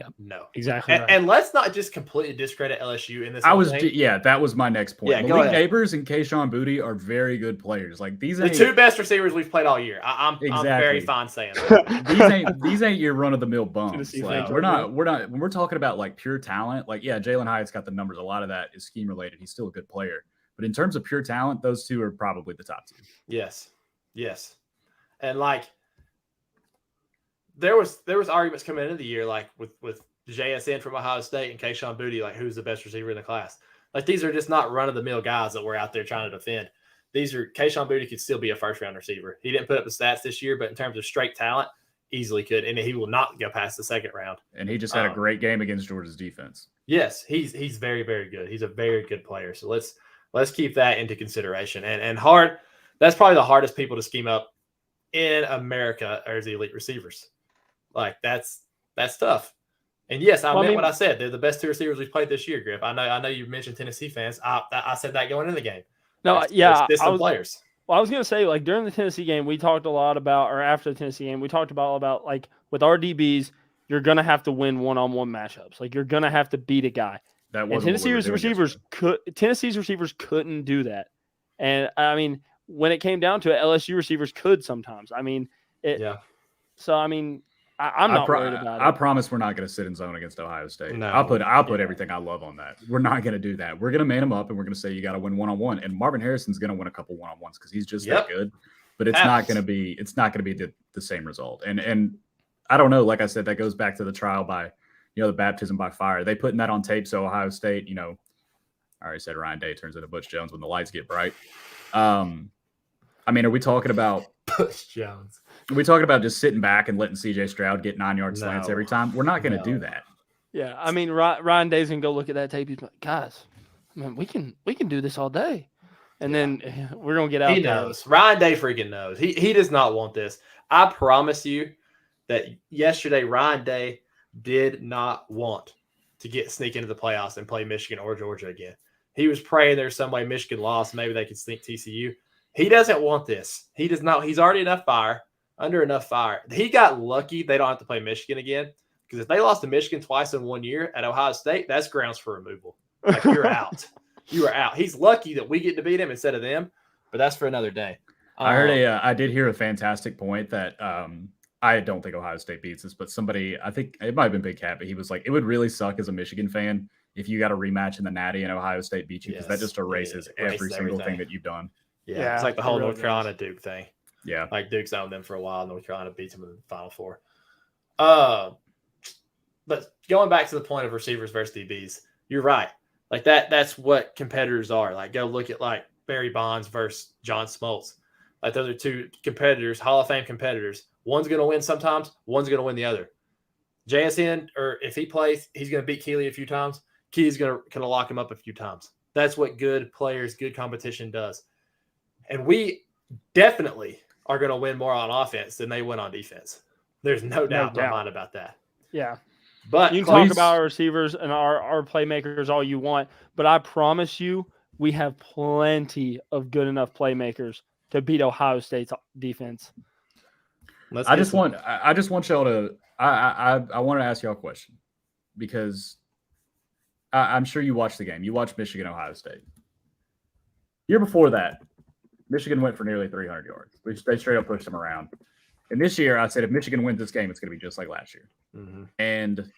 Yeah, No. exactly. Right. And let's not just completely discredit LSU in this. That was my next point. Yeah, Malik Neighbors and Kayshawn Boutte are very good players. Like these the two best receivers we've played all year. I'm very fine saying that. these ain't your run of the mill bums. Like we're not when we're talking about like pure talent. Like Jalen Hyatt's got the numbers. A lot of that is scheme related. He's still a good player, but in terms of pure talent, those two are probably the top two. Yes, and like. There was arguments coming into the year, like with JSN from Ohio State and Kayshawn Boutte, like who's the best receiver in the class. Like these are just not run of the mill guys that we're out there trying to defend. Kayshawn Boutte could still be a first round receiver. He didn't put up the stats this year, but in terms of straight talent, easily could, and he will not go past the second round. And he just had a great game against Georgia's defense. Yes, he's very, very good. He's a very good player. So let's keep that into consideration. And hard, that's probably the hardest people to scheme up in America are the elite receivers. Like that's tough. And yes, I meant what I said. They're the best two receivers we've played this year, Griff. I know you mentioned Tennessee fans. I said that going into the game. No, there's some players. Well, I was gonna say, like during the Tennessee game, we talked a lot about, or after the Tennessee game, we talked about like with our DBs, you're gonna have to win one-on-one matchups. Like you're gonna have to beat a guy. Tennessee's receivers couldn't do that. And I mean, when it came down to it, LSU receivers could sometimes. I mean, So I mean. I'm not worried about it. I promise we're not going to sit in zone against Ohio State. No. I'll put everything I love on that. We're not going to do that. We're going to man them up, and we're going to say you got to win one-on-one. And Marvin Harrison's going to win a couple one-on-ones because he's just that good. But it's not going to be the same result. And I don't know. Like I said, that goes back to the trial by, the baptism by fire. They putting that on tape. So Ohio State, I already said Ryan Day turns into Butch Jones when the lights get bright. I mean, are we talking about Butch Jones? Are we talking about just sitting back and letting CJ Stroud get 9-yard slants every time? We're not going to do that. Yeah, I mean, Ryan Day's going to go look at that tape. He's like, guys, man, we can do this all day. And then we're going to get out. He knows. Ryan Day freaking knows. He does not want this. I promise you that yesterday Ryan Day did not want to sneak into the playoffs and play Michigan or Georgia again. He was praying there's some way Michigan lost. Maybe they could sneak TCU. He doesn't want this. He does not. He's already under enough fire. He got lucky they don't have to play Michigan again, because if they lost to Michigan twice in 1 year at Ohio State, that's grounds for removal. Like you're out. You are out. He's lucky that we get to beat him instead of them, but that's for another day. I did hear a fantastic point that I don't think Ohio State beats us, but somebody, I think it might have been Big Cat, but he was like, it would really suck as a Michigan fan if you got a rematch in the Natty and Ohio State beat you, because that just erases every single thing that you've done. Yeah, it's like the whole North Carolina Duke thing. Yeah. Like Duke's owned them for a while. North Carolina beats them in the Final Four. But going back to the point of receivers versus DBs, you're right. Like that's what competitors are. Like go look at like Barry Bonds versus John Smoltz. Like those are two competitors, Hall of Fame competitors. One's going to win sometimes. One's going to win the other. JSN, or if he plays, he's going to beat Keeley a few times. Keeley's going to lock him up a few times. That's what good players, good competition does. And we definitely are going to win more on offense than they win on defense. There's no doubt in my mind about that. Yeah. But you can talk about our receivers and our playmakers all you want, but I promise you we have plenty of good enough playmakers to beat Ohio State's defense. I just want y'all to I want to ask y'all a question, because I'm sure you watched the game. You watched Michigan, Ohio State. Year before that, Michigan went for nearly 300 yards. They straight up pushed them around. And this year, I said, if Michigan wins this game, it's going to be just like last year. Mm-hmm. And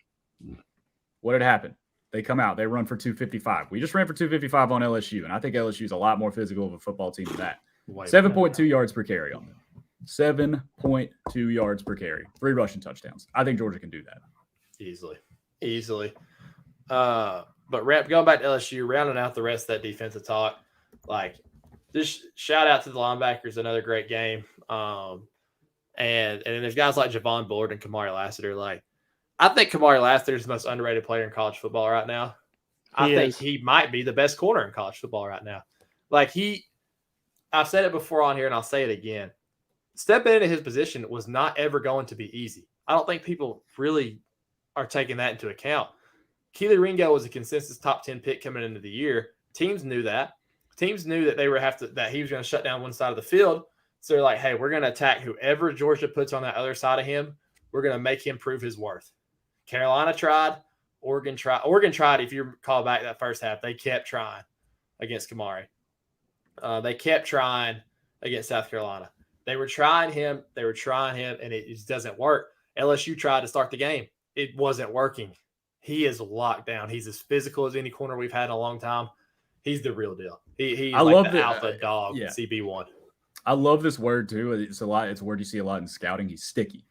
what had happened? They come out. They run for 255. We just ran for 255 on LSU, and I think LSU is a lot more physical of a football team than that. 7.2 yards per carry on them. 7.2 yards per carry. 3 rushing touchdowns. I think Georgia can do that. Easily. But going back to LSU, rounding out the rest of that defensive talk, like, just shout out to the linebackers, another great game. And there's guys like Javon Bullard and Kamari Lassiter. Like, I think Kamari Lassiter is the most underrated player in college football right now. I think he might be the best corner in college football right now. Like I've said it before on here, and I'll say it again. Stepping into his position was not ever going to be easy. I don't think people really are taking that into account. Keely Ringo was a consensus top 10 pick coming into the year. Teams knew that. Teams knew that that he was going to shut down one side of the field. So they're like, hey, we're going to attack whoever Georgia puts on that other side of him. We're going to make him prove his worth. Carolina tried. Oregon tried. Oregon tried. If you recall back that first half, they kept trying against Kamari. They kept trying against South Carolina. They were trying him. And it just doesn't work. LSU tried to start the game. It wasn't working. He is locked down. He's as physical as any corner we've had in a long time. He's the real deal. He's like the alpha dog, CB1. I love this word too. It's a word you see a lot in scouting. He's sticky.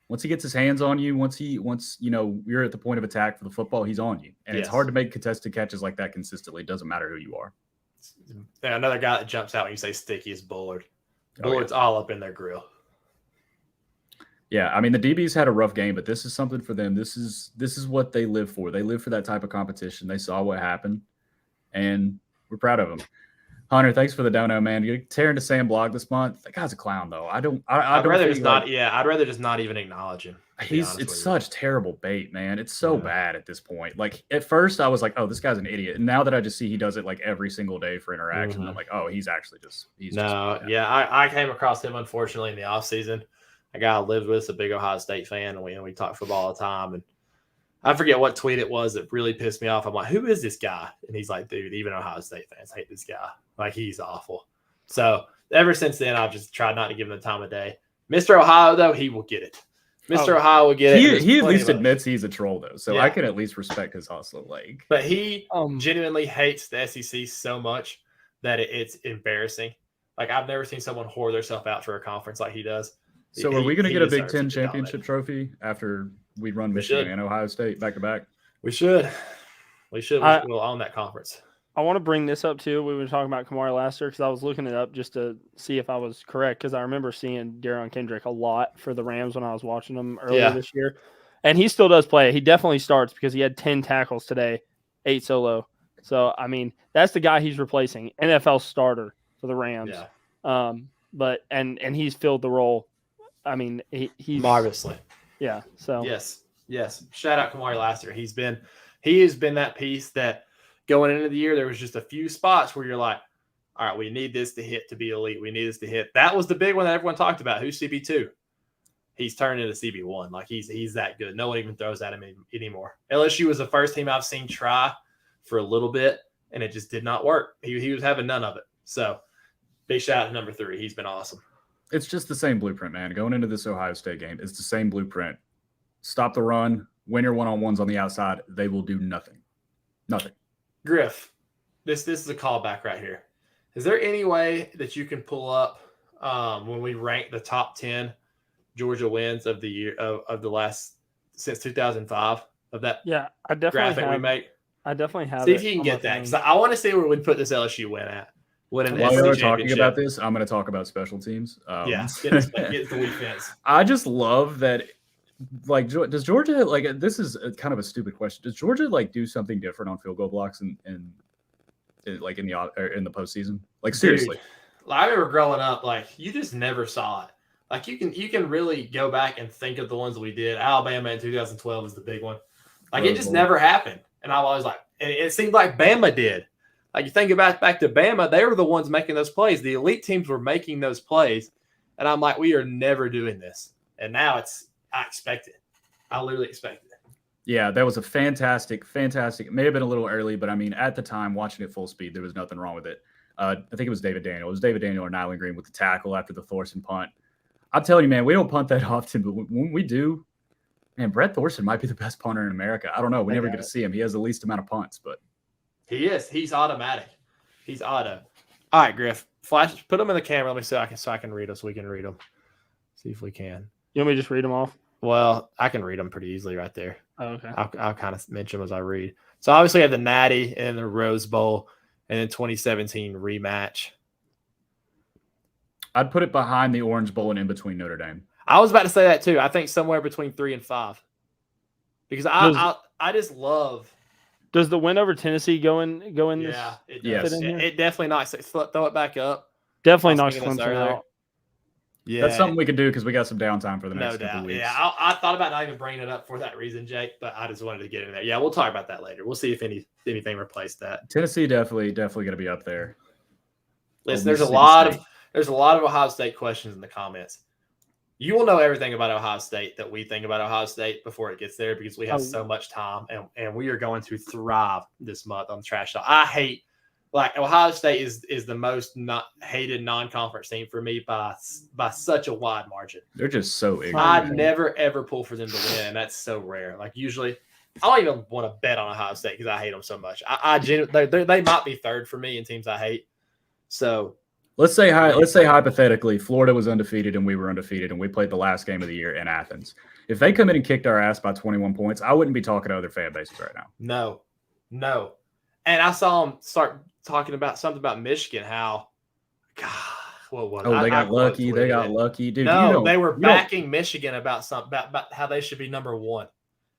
Once he gets his hands on you, once you're at the point of attack for the football, he's on you. And it's hard to make contested catches like that consistently. It doesn't matter who you are. And another guy that jumps out when you say sticky is Bullard. Bullard's all up in their grill. Yeah, I mean the DBs had a rough game, but this is something for them. This is what they live for. They live for that type of competition. They saw what happened, and we're proud of them. Hunter, thanks for the dono, man. You're tearing to Sam blog this month. That guy's a clown, though. I'd rather just not even acknowledge him. It's such terrible bait, man. It's so bad at this point. Like at first, I was like, "Oh, this guy's an idiot," and now that I just see he does it like every single day for interaction, I'm like, "Oh, he's actually just." I came across him unfortunately in the offseason. A guy I lived with is a big Ohio State fan, and we talk football all the time. And I forget what tweet it was that really pissed me off. I'm like, who is this guy? And he's like, dude, even Ohio State fans hate this guy. Like, he's awful. So ever since then, I've just tried not to give him the time of day. Mr. Ohio, though, he will get it. Ohio will get it. He at least admits he's a troll, though. So I can at least respect his hustle. Like, but he genuinely hates the SEC so much that it's embarrassing. Like, I've never seen someone whore themselves out for a conference like he does. So are we going to get a Big Ten championship trophy after we run Michigan and Ohio State back to back? We should. We'll own that conference. I want to bring this up too. We were talking about Kamari last year because I was looking it up just to see if I was correct because I remember seeing Daron Kendrick a lot for the Rams when I was watching them earlier this year. And he still does play. He definitely starts because he had 10 tackles today, 8 solo. So, I mean, that's the guy he's replacing, NFL starter for the Rams. Yeah. But he's filled the role. I mean, he's marvelously. Yeah. So yes. Shout out Kamari last year. He has been that piece that going into the year there was just a few spots where you're like, all right, we need this to hit to be elite. We need this to hit. That was the big one that everyone talked about. Who's CB2? He's turned into CB1. Like he's that good. No one even throws at him anymore. LSU was the first team I've seen try for a little bit, and it just did not work. He was having none of it. So big shout out to number 3. He's been awesome. It's just the same blueprint, man. Going into this Ohio State game, it's the same blueprint. Stop the run, win your one-on-ones on the outside. They will do nothing. Nothing. Griff, this is a callback right here. Is there any way that you can pull up when we rank the top 10 Georgia wins of the year of the last since 2005 of that? Yeah, I definitely graphic we make. I definitely have. See if you can get that because I want to see where we'd put this LSU win at. While we're talking about this, I'm going to talk about special teams. Get the defense. I just love that. Like, does Georgia this is kind of a stupid question. Does Georgia do something different on field goal blocks in the postseason? Like, seriously. Dude, I remember growing up, you just never saw it. Like, you can really go back and think of the ones we did. Alabama in 2012 is the big one. Like, it just never happened. And I'm always like, and it seemed like Bama did. Like, you think about back to Bama, they were the ones making those plays. The elite teams were making those plays. And I'm like, we are never doing this. And now I expect it. I literally expect it. Yeah, that was a fantastic. It may have been a little early, but I mean, at the time, watching it full speed, there was nothing wrong with it. I think it was David Daniel. It was David Daniel or Nyland Green with the tackle after the Thorson punt. I'm telling you, man, we don't punt that often, but when we do, man, Brett Thorson might be the best punter in America. I don't know. We never get to see him. He has the least amount of punts, but he is. He's automatic. He's auto. All right, Griff. Flash. Put them in the camera. Let me see. So I can read them. So we can read them. See if we can. You want me to just read them off? Well, I can read them pretty easily right there. Oh, okay. I'll kind of mention them as I read. So obviously, I have the Natty and the Rose Bowl, and then 2017 rematch. I'd put it behind the Orange Bowl and in between Notre Dame. I was about to say that too. I think somewhere between 3 and 5, because I just love. Does the win over Tennessee go in? Yeah, it definitely knocks it. Throw it back up. Definitely knocks Clemson out. Yeah, that's something we can do because we got some downtime for the next couple weeks. Yeah, I thought about not even bringing it up for that reason, Jake, but I just wanted to get in there. Yeah, we'll talk about that later. We'll see if anything replaced that. Tennessee definitely going to be up there. Listen, there's a lot of Ohio State questions in the comments. You will know everything about Ohio State that we think about Ohio State before it gets there because we have so much time and we are going to thrive this month on Trash Talk. I hate Ohio State is the most not hated non-conference team for me by such a wide margin. They're just so ignorant. I never ever pull for them to win, and that's so rare. Like usually, I don't even want to bet on Ohio State because I hate them so much. They might be third for me in teams I hate. So. Let's say hypothetically, Florida was undefeated and we were undefeated and we played the last game of the year in Athens. If they come in and kicked our ass by 21 points, I wouldn't be talking to other fan bases right now. No. And I saw them start talking about something about Michigan, how, God, what was it? Oh, they got lucky. They got lucky. Dude, no, they were backing Michigan about something, about how they should be number one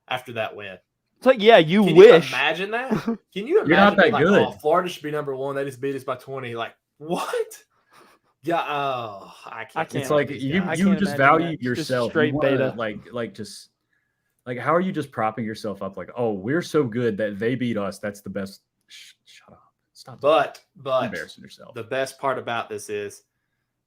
after that win. It's like, yeah, you Can wish. you imagine that? Can you imagine You're not that good. Oh, Florida should be number one. They just beat us by 20. Like, what? Yeah, I can't. It's like you just value yourself. Just straight beta. Like how are you just propping yourself up? Like, oh, we're so good that they beat us. That's the best. Shut up. Stop. But embarrassing yourself. The best part about this is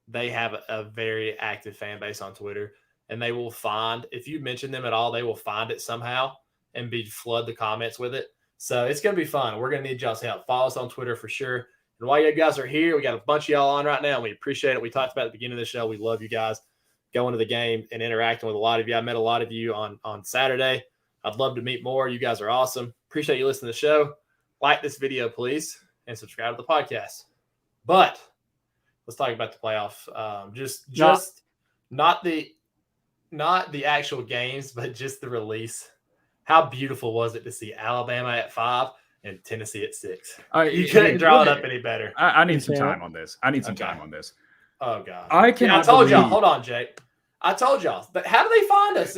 they have a very active fan base on Twitter, and they will find, if you mention them at all, they will find it somehow and flood the comments with it. So it's going to be fun. We're going to need y'all's help. Follow us on Twitter for sure. And while you guys are here, we got a bunch of y'all on right now, and we appreciate it. We talked about at the beginning of the show. We love you guys going to the game and interacting with a lot of you. I met a lot of you on Saturday. I'd love to meet more. You guys are awesome. Appreciate you listening to the show. Like this video, please, and subscribe to the podcast. But let's talk about the playoff. Not the actual games, but just the release. How beautiful was it to see Alabama at 5 and Tennessee at 6? You couldn't draw it up any better. I need some time on this. Time on this. Oh, God. I told y'all. Hold on, Jake. I told y'all. But how do they find us?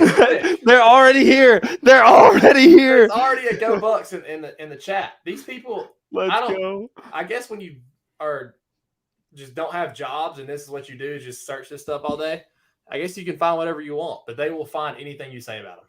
They're already here. There's already a Go Bucks in the chat. These people. Let's go. I guess when you just don't have jobs and this is what you do is just search this stuff all day, I guess you can find whatever you want. But they will find anything you say about them.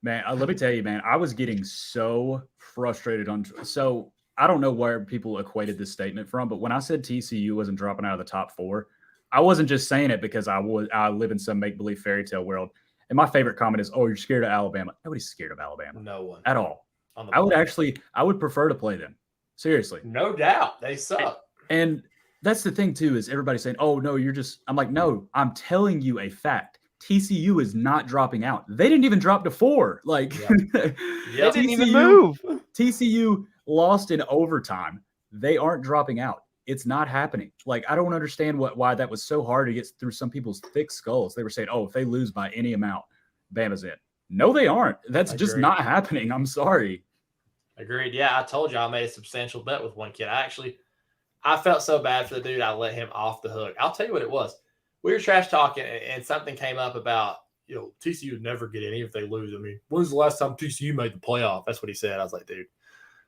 Man, let me tell you, man, I was getting so frustrated so I don't know where people equated this statement from, but when I said TCU wasn't dropping out of the top 4, I wasn't just saying it because I live in some make-believe fairy tale world. And my favorite comment is, "Oh, you're scared of Alabama." Nobody's scared of Alabama. No one. At all. I would prefer to play them. Seriously. No doubt. They suck. And that's the thing too, is everybody saying, "Oh, no, I'm like, no, I'm telling you a fact. TCU is not dropping out. They didn't even drop to 4. Like, they didn't even move. TCU lost in overtime. They aren't dropping out. It's not happening. Like, I don't understand why that was so hard to get through some people's thick skulls. They were saying, "Oh, if they lose by any amount, Bama's in." No, they aren't. That's just not happening. I'm sorry. Agreed. Yeah, I told you I made a substantial bet with one kid. I felt so bad for the dude. I let him off the hook. I'll tell you what it was. We were trash talking, and something came up about, TCU would never get any if they lose. I mean, when's the last time TCU made the playoff? That's what he said. I was like, dude.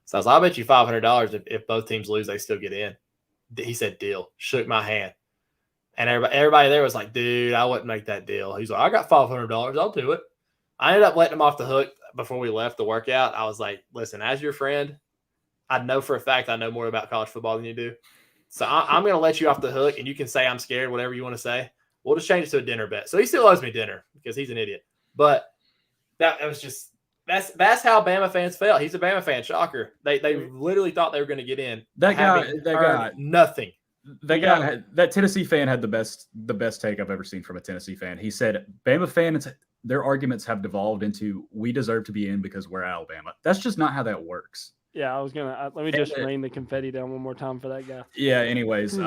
So I was like, I'll bet you $500 if both teams lose, they still get in. He said, deal. Shook my hand. And everybody there was like, dude, I wouldn't make that deal. He's like, I got $500. I'll do it. I ended up letting him off the hook before we left the workout. I was like, listen, as your friend, I know for a fact I know more about college football than you do. So I'm going to let you off the hook, and you can say I'm scared, whatever you want to say. We'll just change it to a dinner bet. So he still owes me dinner because he's an idiot. But that was just that's how Bama fans felt. He's a Bama fan. Shocker. They literally thought they were going to get in. That guy, nothing. That Tennessee fan had the best take I've ever seen from a Tennessee fan. He said, Bama fans, their arguments have devolved into, we deserve to be in because we're Alabama. That's just not how that works. Yeah, I was let me just rain the confetti down one more time for that guy. Yeah. Anyways,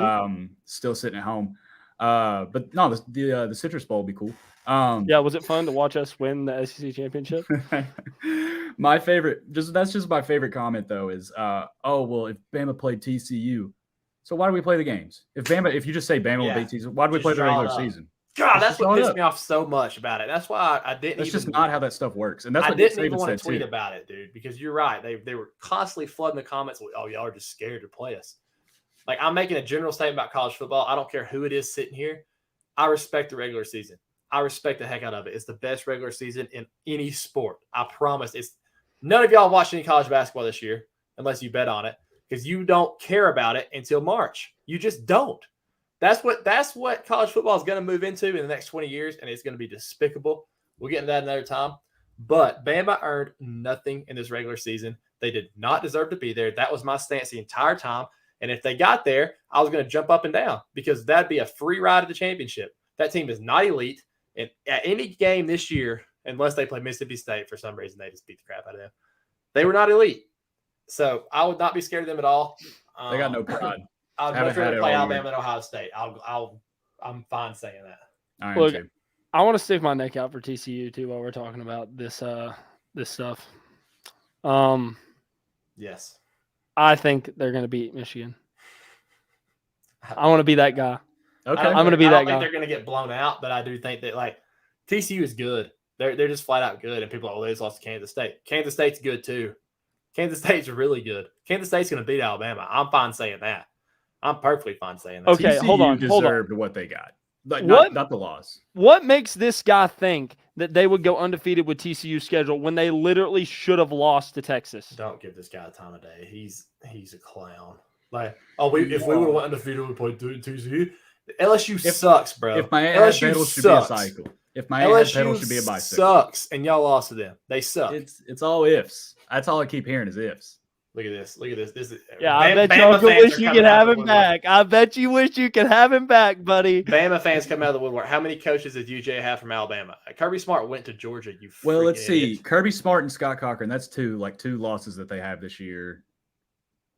still sitting at home, but no, the Citrus Bowl will be cool. Yeah, was it fun to watch us win the SEC championship? My favorite, that's just my favorite comment though is, oh well, if Bama played TCU, so why do we play the games? If you just say Bama will beat TCU, why do we play the regular season? God, that's what pissed me off so much about it. That's why I didn't. That's just not how that stuff works, and that's what I didn't even want to tweet about it, dude. Because you're right, they were constantly flooding the comments with, "Oh, y'all are just scared to play us." Like, I'm making a general statement about college football. I don't care who it is sitting here. I respect the regular season. I respect the heck out of it. It's the best regular season in any sport. I promise. It's none of y'all watched any college basketball this year unless you bet on it, because you don't care about it until March. You just don't. That's what college football is going to move into in the next 20 years, and it's going to be despicable. We'll get into that another time. But Bama earned nothing in this regular season. They did not deserve to be there. That was my stance the entire time. And if they got there, I was going to jump up and down because that'd be a free ride to the championship. That team is not elite. And at any game this year, unless they play Mississippi State, for some reason, they just beat the crap out of them. They were not elite. So I would not be scared of them at all. They got no pride. I would much rather play Alabama than Ohio State. I'm fine saying that. Look, I want to stick my neck out for TCU too while we're talking about this stuff. Yes. I think they're going to beat Michigan. I want to be that guy. Okay. I'm going to be that guy. I don't think they're going to get blown out, but I do think that like TCU is good. They're just flat out good, and people are like, oh, they just lost to Kansas State. Kansas State's good too. Kansas State's really good. Kansas State's going to beat Alabama. I'm fine saying that. I'm perfectly fine saying that. Okay, TCU hold on. Deserved what they got. Like, not the loss. What makes this guy think that they would go undefeated with TCU's schedule when they literally should have lost to Texas? Don't give this guy a time of day. He's a clown. Like, if we would have went undefeated, we played TCU. LSU sucks, bro. If my head pedal should be a cycle. If my head pedal should be a bicycle. Sucks, and y'all lost to them. They suck. It's all ifs. That's all I keep hearing is ifs. Look at this. This is I bet y'all wish you could have him back. I bet you wish you could have him back, buddy. Bama fans come out of the woodwork. How many coaches did UJ have from Alabama? Kirby Smart went to Georgia. Well, let's see. Idiot. Kirby Smart and Scott Cochran. That's two losses that they have this year.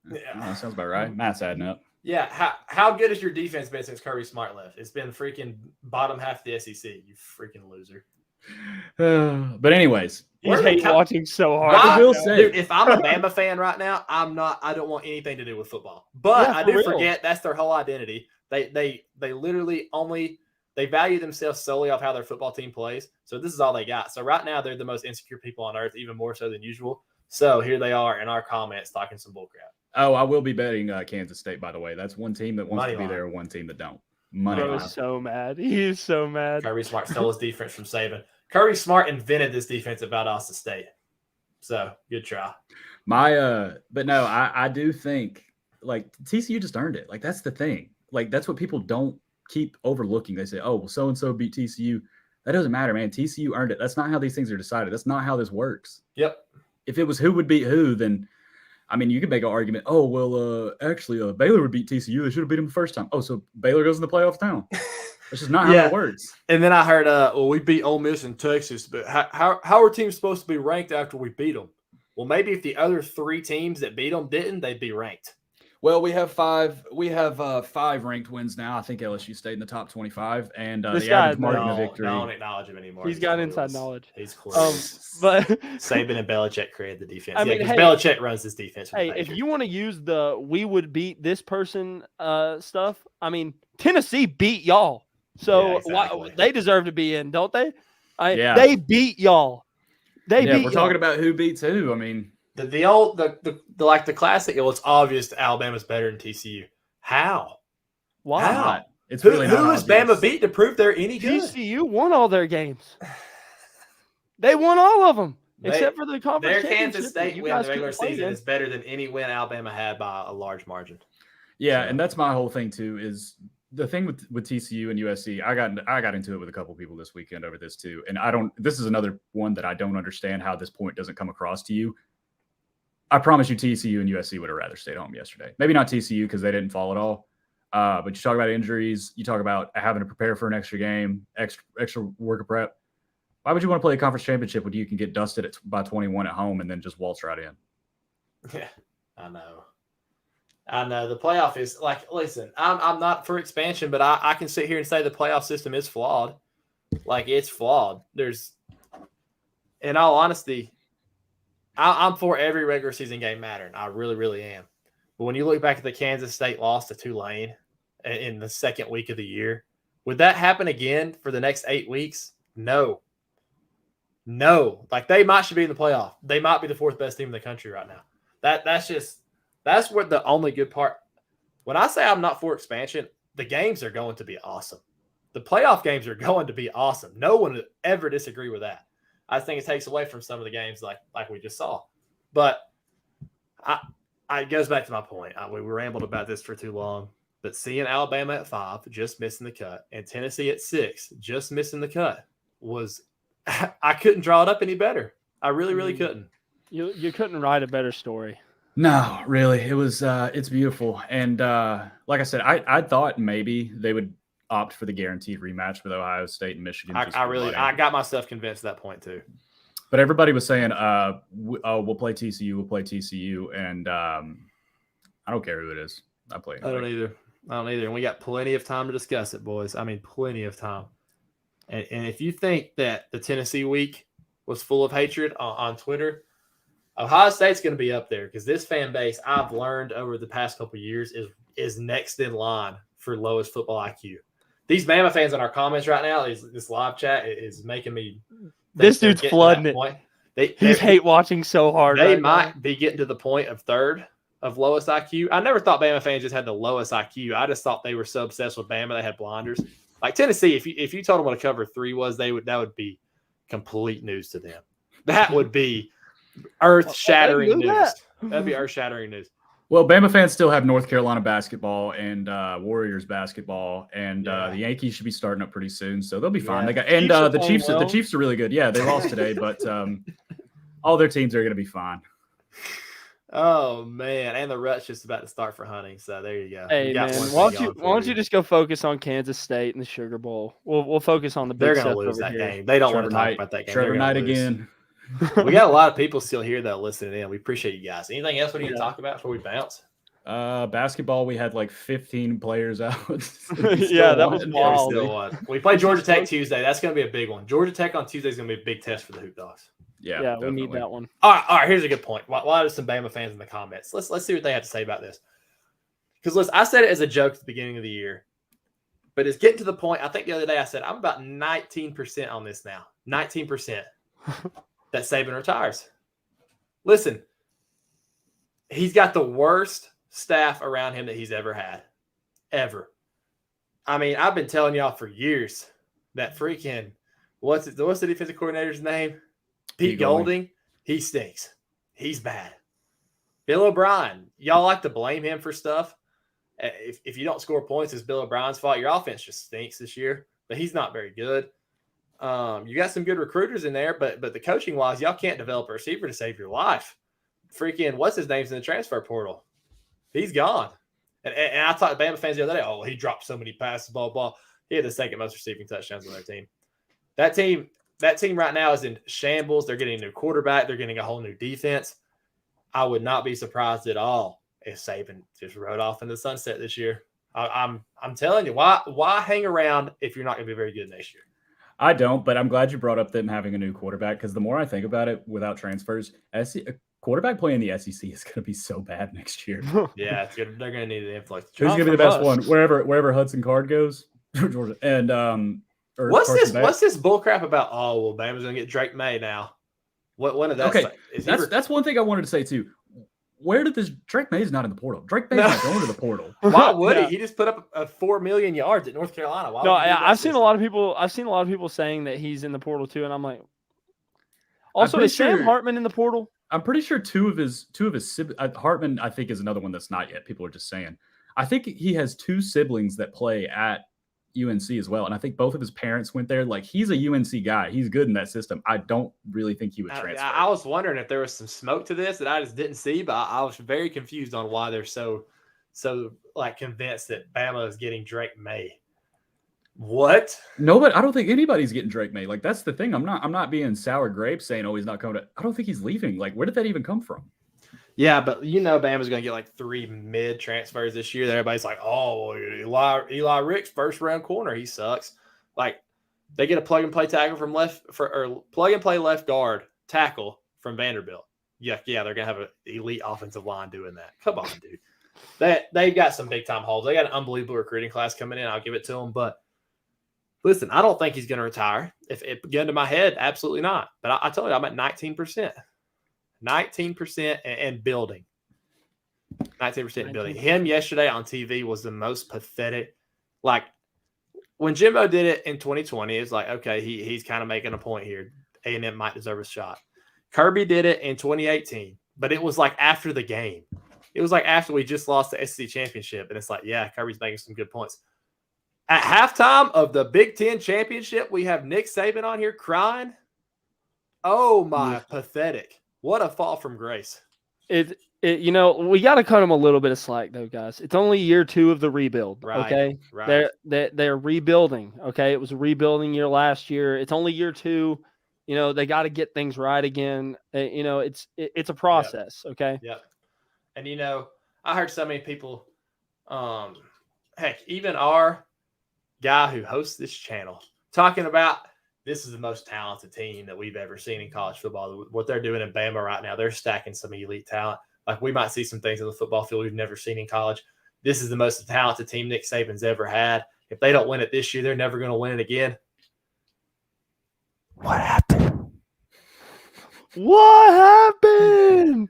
Yeah, sounds about right. Math's adding up. Yeah. How good has your defense been since Kirby Smart left? It's been freaking bottom half of the SEC. You freaking loser. But anyways, he's hate watching so hard. I will say, dude, if I'm a Bama fan right now, I don't want anything to do with football. But I do forget that's their whole identity. They literally they value themselves solely off how their football team plays. So this is all they got. So right now they're the most insecure people on earth, even more so than usual. So here they are in our comments talking some bullcrap. Oh, I will be betting Kansas State, by the way. That's one team that wants to be there, one team that don't. Bro is so mad. He is so mad. Kirby Smart stole his defense from Saban. Kirby Smart invented this defense at Valdosta State. So good try. But no, I do think like TCU just earned it. Like that's the thing. Like that's what people don't keep overlooking. They say, oh, well, so and so beat TCU. That doesn't matter, man. TCU earned it. That's not how these things are decided. That's not how this works. Yep. If it was who would beat who, then I mean, you could make an argument. Oh, well, actually, Baylor would beat TCU. They should have beat them the first time. Oh, so Baylor goes in the playoff now. That's just not how it works. And then I heard, well, we beat Ole Miss in Texas, but how are teams supposed to be ranked after we beat them? Well, maybe if the other three teams that beat them didn't, they'd be ranked. Well, we have five. We have 5 ranked wins now. I think LSU stayed in the top 25, and the average margin of victory. Don't acknowledge him anymore. He's got inside knowledge. He's close. But Saban and Belichick created the defense. I mean, because Belichick runs this defense. Hey, if you want to use the "we would beat this person" stuff, I mean, Tennessee beat y'all, so exactly. They deserve to be in, don't they? They beat y'all. We're talking about who beats who. I mean. The classic. It's obvious that Alabama's better than TCU. How? Why? How? It's really who is Bama beat to prove they're any good? TCU won all their games. They won all of them except for the conference. Their Kansas State win in the regular season is better than any win Alabama had by a large margin. Yeah, and that's my whole thing too. Is the thing with TCU and USC? I got into it with a couple people this weekend over this too, and This is another one that I don't understand how this point doesn't come across to you. I promise you TCU and USC would have rather stayed home yesterday. Maybe not TCU because they didn't fall at all. But you talk about injuries. You talk about having to prepare for an extra game, extra work of prep. Why would you want to play a conference championship when you can get dusted by 21 at home and then just waltz right in? Yeah, I know. The playoff is like, listen, I'm not for expansion, but I can sit here and say the playoff system is flawed. Like, it's flawed. In all honesty, I'm for every regular season game mattering. I really, really am. But when you look back at the Kansas State loss to Tulane in the second week of the year, would that happen again for the next 8 weeks? No. Like, they should be in the playoff. They might be the 4th best team in the country right now. That's what the only good part. When I say I'm not for expansion, the games are going to be awesome. The playoff games are going to be awesome. No one would ever disagree with that. I think it takes away from some of the games like we just saw. But it goes back to my point. We rambled about this for too long. But seeing Alabama at 5, just missing the cut, and Tennessee at 6, just missing the cut, was I couldn't draw it up any better. I really, really couldn't. You couldn't write a better story. No, really. It was it's beautiful. And like I said, I thought maybe they would opt for the guaranteed rematch with Ohio State and Michigan. I got myself convinced at that point too. But everybody was saying, we'll play TCU, and I don't care who it is. I don't either. And we got plenty of time to discuss it, boys. I mean, plenty of time. And if you think that the Tennessee week was full of hatred on Twitter, Ohio State's going to be up there because this fan base, I've learned over the past couple of years, is next in line for lowest football IQ. These Bama fans in our comments right now, this live chat is making me. This dude's flooding it. He's hate watching so hard. They might be getting to the point of third of lowest IQ. I never thought Bama fans just had the lowest IQ. I just thought they were so obsessed with Bama they had blinders. Like Tennessee, if you told them what a cover 3 was, that would be complete news to them. That would be earth-shattering news. That'd be earth-shattering news. Well, Bama fans still have North Carolina basketball and Warriors basketball, and the Yankees should be starting up pretty soon, so they'll be fine. They got the Chiefs. The Chiefs are really good. Yeah, they lost today, but all their teams are going to be fine. Oh man, and the rut's just about to start for hunting. So there you go. Hey man, why don't you just go focus on Kansas State and the Sugar Bowl? We'll focus on the big stuff. They're going to lose that game. They don't want to talk about that game. Trevor Knight again. We got a lot of people still here though listening in. We appreciate you guys. Anything else we need to talk about before we bounce? Basketball, we had like 15 players out. Yeah, that was wild. We play Georgia Tech Tuesday. That's going to be a big one. Georgia Tech on Tuesday is going to be a big test for the Hoop Dogs. Yeah, definitely. We need that one. All right. Here's a good point. Why are some Bama fans in the comments? Let's see what they have to say about this. Because listen, I said it as a joke at the beginning of the year, but it's getting to the point. I think the other day I said I'm about 19% on this now. 19% that Saban retires. Listen, he's got the worst staff around him that he's ever had, ever. I mean, I've been telling y'all for years that freaking what's the defensive coordinator's name? Pete Golding, he stinks. He's bad. Bill O'Brien, y'all like to blame him for stuff. If you don't score points, it's Bill O'Brien's fault. Your offense just stinks this year, but he's not very good. You got some good recruiters in there, but the coaching wise, y'all can't develop a receiver to save your life. Freaking what's his name's in the transfer portal? He's gone. And I talked to Bama fans the other day. Oh, he dropped so many passes, blah, blah. He had the second most receiving touchdowns on their team. That team right now is in shambles. They're getting a new quarterback. They're getting a whole new defense. I would not be surprised at all if Saban just rode off in the sunset this year. I'm telling you, why hang around if you're not going to be very good next year? I don't, but I'm glad you brought up them having a new quarterback because the more I think about it, without transfers, a quarterback playing the SEC is going to be so bad next year. Yeah, it's good. They're going to need an influx. Who's going to be the best one? Wherever Hudson Card goes, Georgia and what's this bullcrap about? Oh, well, Bama's going to get Drake May now. What did that say? That's one thing I wanted to say too. Where did this Drake May's not in the portal? Drake May's not going to the portal. Why would he? He just put up 4 million yards at North Carolina. I've seen a lot of people saying that he's in the portal too, and I'm like, also is Sam Hartman in the portal? I'm pretty sure two of his Hartman, I think, is another one that's not yet. People are just saying. I think he has 2 siblings that play at UNC as well, and I think both of his parents went there. Like he's a UNC guy. He's good in that system. I don't really think he would transfer. I was wondering if there was some smoke to this that I just didn't see, but I was very confused on why they're so like convinced that Bama is getting Drake May. What? No, but I don't think anybody's getting Drake May. Like that's the thing. I'm not being sour grapes saying, oh, he's not coming. I don't think he's leaving. Like where did that even come from? Yeah, but Bama's going to get like 3 mid transfers this year. Everybody's like, oh, Eli Rick's first round corner. He sucks. Like they get a plug and play tackle from plug and play left guard tackle from Vanderbilt. Yeah, they're going to have an elite offensive line doing that. Come on, dude. They've got some big time holes. They got an unbelievable recruiting class coming in. I'll give it to them. But listen, I don't think he's going to retire. If it got into my head, absolutely not. But I told you, I'm at 19%. 19% and building. 19% building. Him yesterday on TV was the most pathetic. Like when Jimbo did it in 2020, it's like, okay, he's kind of making a point here. A&M might deserve a shot. Kirby did it in 2018, but it was like after the game. It was like after we just lost the SEC championship, and it's like, yeah, Kirby's making some good points. At halftime of the Big Ten championship, we have Nick Saban on here crying. Oh my, pathetic! What a fall from grace. You know, we got to cut them a little bit of slack, though, guys. It's only year 2 of the rebuild. Right, okay, right. They're rebuilding. Okay, it was a rebuilding year last year. It's only year 2. You know, they got to get things right again. You know, it's a process. Yep. Okay. Yep. And you know, I heard so many people. Heck, even our guy who hosts this channel talking about this is the most talented team that we've ever seen in college football. What they're doing in Bama right now, they're stacking some elite talent. Like we might see some things in the football field we've never seen in college. This is the most talented team Nick Saban's ever had. If they don't win it this year, they're never going to win it again. What happened? What happened?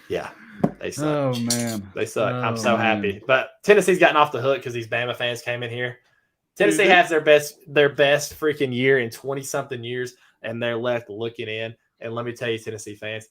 Yeah, they suck. Oh man, They suck. Oh, I'm so happy. But Tennessee's gotten off the hook because these Bama fans came in here. Tennessee Dude, has their best freaking year in 20-something years, and they're left looking in. And let me tell you, Tennessee fans,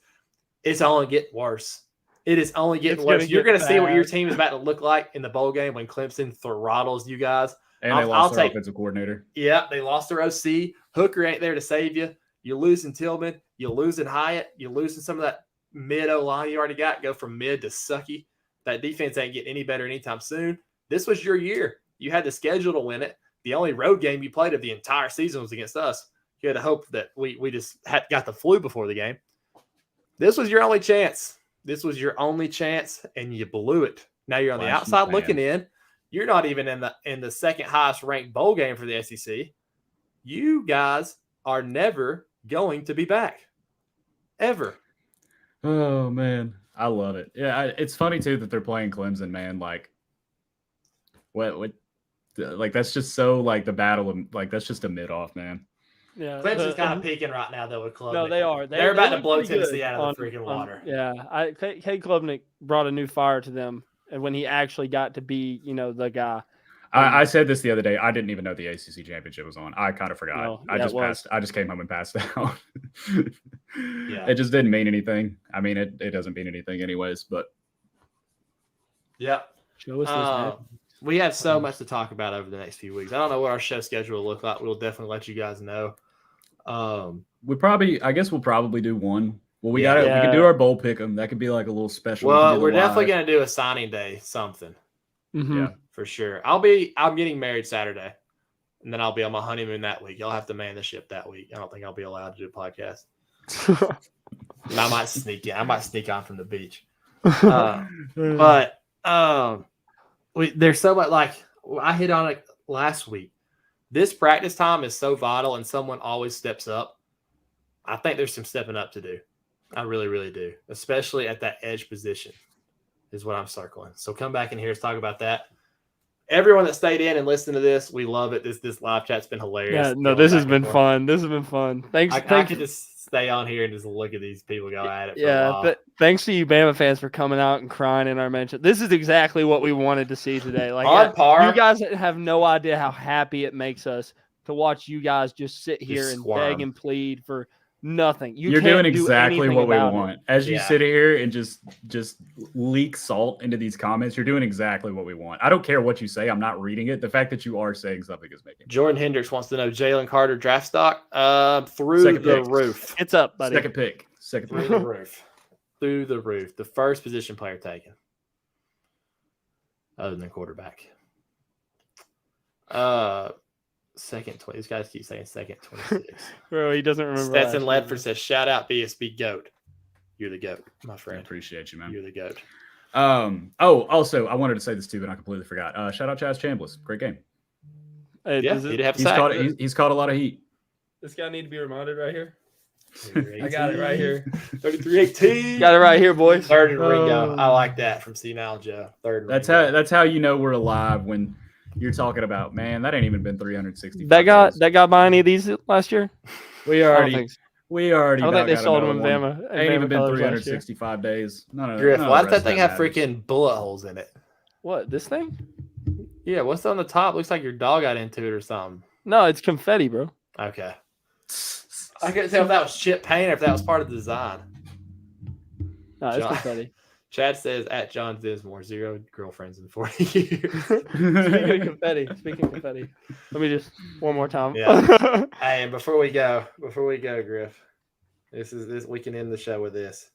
it's only getting worse. It is only getting worse. You're going to see what your team is about to look like in the bowl game when Clemson throttles you guys. and they lost their offensive coordinator. Yeah, they lost their OC. Hooker ain't there to save you. You're losing Tillman. You're losing Hyatt. You're losing some of that mid O-line you already got. Go from mid to sucky. That defense ain't getting any better anytime soon. This was your year. You had the schedule to win it. The only road game you played of the entire season was against us. You had to hope that we just got the flu before the game. This was your only chance. This was your only chance, and you blew it. Now you're on the outside looking in. You're not even in the second highest ranked bowl game for the SEC. You guys are never going to be back. Ever. Oh man, I love it. Yeah, it's funny too that they're playing Clemson, man. Like, what? Like that's just so like the battle of like that's just a mid off, man. Yeah, Clemson's kind of peaking right now, though, with Klubnik. No, they are. They're about to blow Tennessee out of the freaking water. Yeah, Kate Klubnik brought a new fire to them, and when he actually got to be, you know, the guy. I said this the other day. I didn't even know the ACC championship was on. I kind of forgot. No, I just came home and passed out. Yeah, it just didn't mean anything. I mean, it doesn't mean anything anyways. But yeah, show us this. We have so much to talk about over the next few weeks. I don't know what our show schedule will look like. We'll definitely let you guys know. I guess we'll probably do one. Well, we can do our bowl pick 'em. That could be like a little special. Well, we're definitely going to do a signing day something. Mm-hmm. Yeah, for sure. I'm getting married Saturday, and then I'll be on my honeymoon that week. Y'all have to man the ship that week. I don't think I'll be allowed to do a podcast. I might sneak in. I might sneak on from the beach. But there's so much, like I hit on it last week. This practice time is so vital, and someone always steps up. I think there's some stepping up to do. I really, really do, especially at that edge position is what I'm circling. So come back in here. Let's talk about that. Everyone that stayed in and listened to this, we love it. This live chat's been hilarious. Yeah, no, this has been fun. This has been fun. Thanks. I could just stay on here and just look at these people go at it. But thanks to you Bama fans for coming out and crying in our mention. This is exactly what we wanted to see today. Like on par. You guys have no idea how happy it makes us to watch you guys just sit here and beg and plead for nothing. You're doing exactly what we want. want. As you sit here and just leak salt into these comments, you're doing exactly what we want. I don't care what you say. I'm not reading it. The fact that you are saying something is making. Jordan Hendricks wants to know Jalen Carter draft stock through the roof. It's up, buddy. Second pick. Through the roof. Through the roof. The first position player taken. Other than quarterback. Second 20. These guys keep saying second 26. Bro, he doesn't remember. Stetson Ledford says, shout out BSB GOAT. You're the GOAT, my friend. I appreciate you, man. You're the GOAT. Also, I wanted to say this too, but I completely forgot. Shout out Chaz Chambliss. Great game. Hey, yeah, he'd have a he's caught a lot of heat. This guy need to be reminded right here. I got it right here. 33-18. Got it right here, boys. Third and Ringo. I like that from Senile Joe. Third and That's how you know we're alive when you're talking about, man, that ain't even been 360. That guy buy any of these last year? We already. I don't think they sold them in Bama. Ain't even been 365 days. No. Griff, why does that thing have freaking bullet holes in it? What, this thing? Yeah, what's on the top? Looks like your dog got into it or something. No, it's confetti, bro. Okay. I couldn't tell if that was chip paint or if that was part of the design. No, it's confetti. Chad says at John Dismore, 0 girlfriends in 40 years. Speaking of confetti, let me just one more time. Yeah. Hey, and before we go, Griff, this we can end the show with this.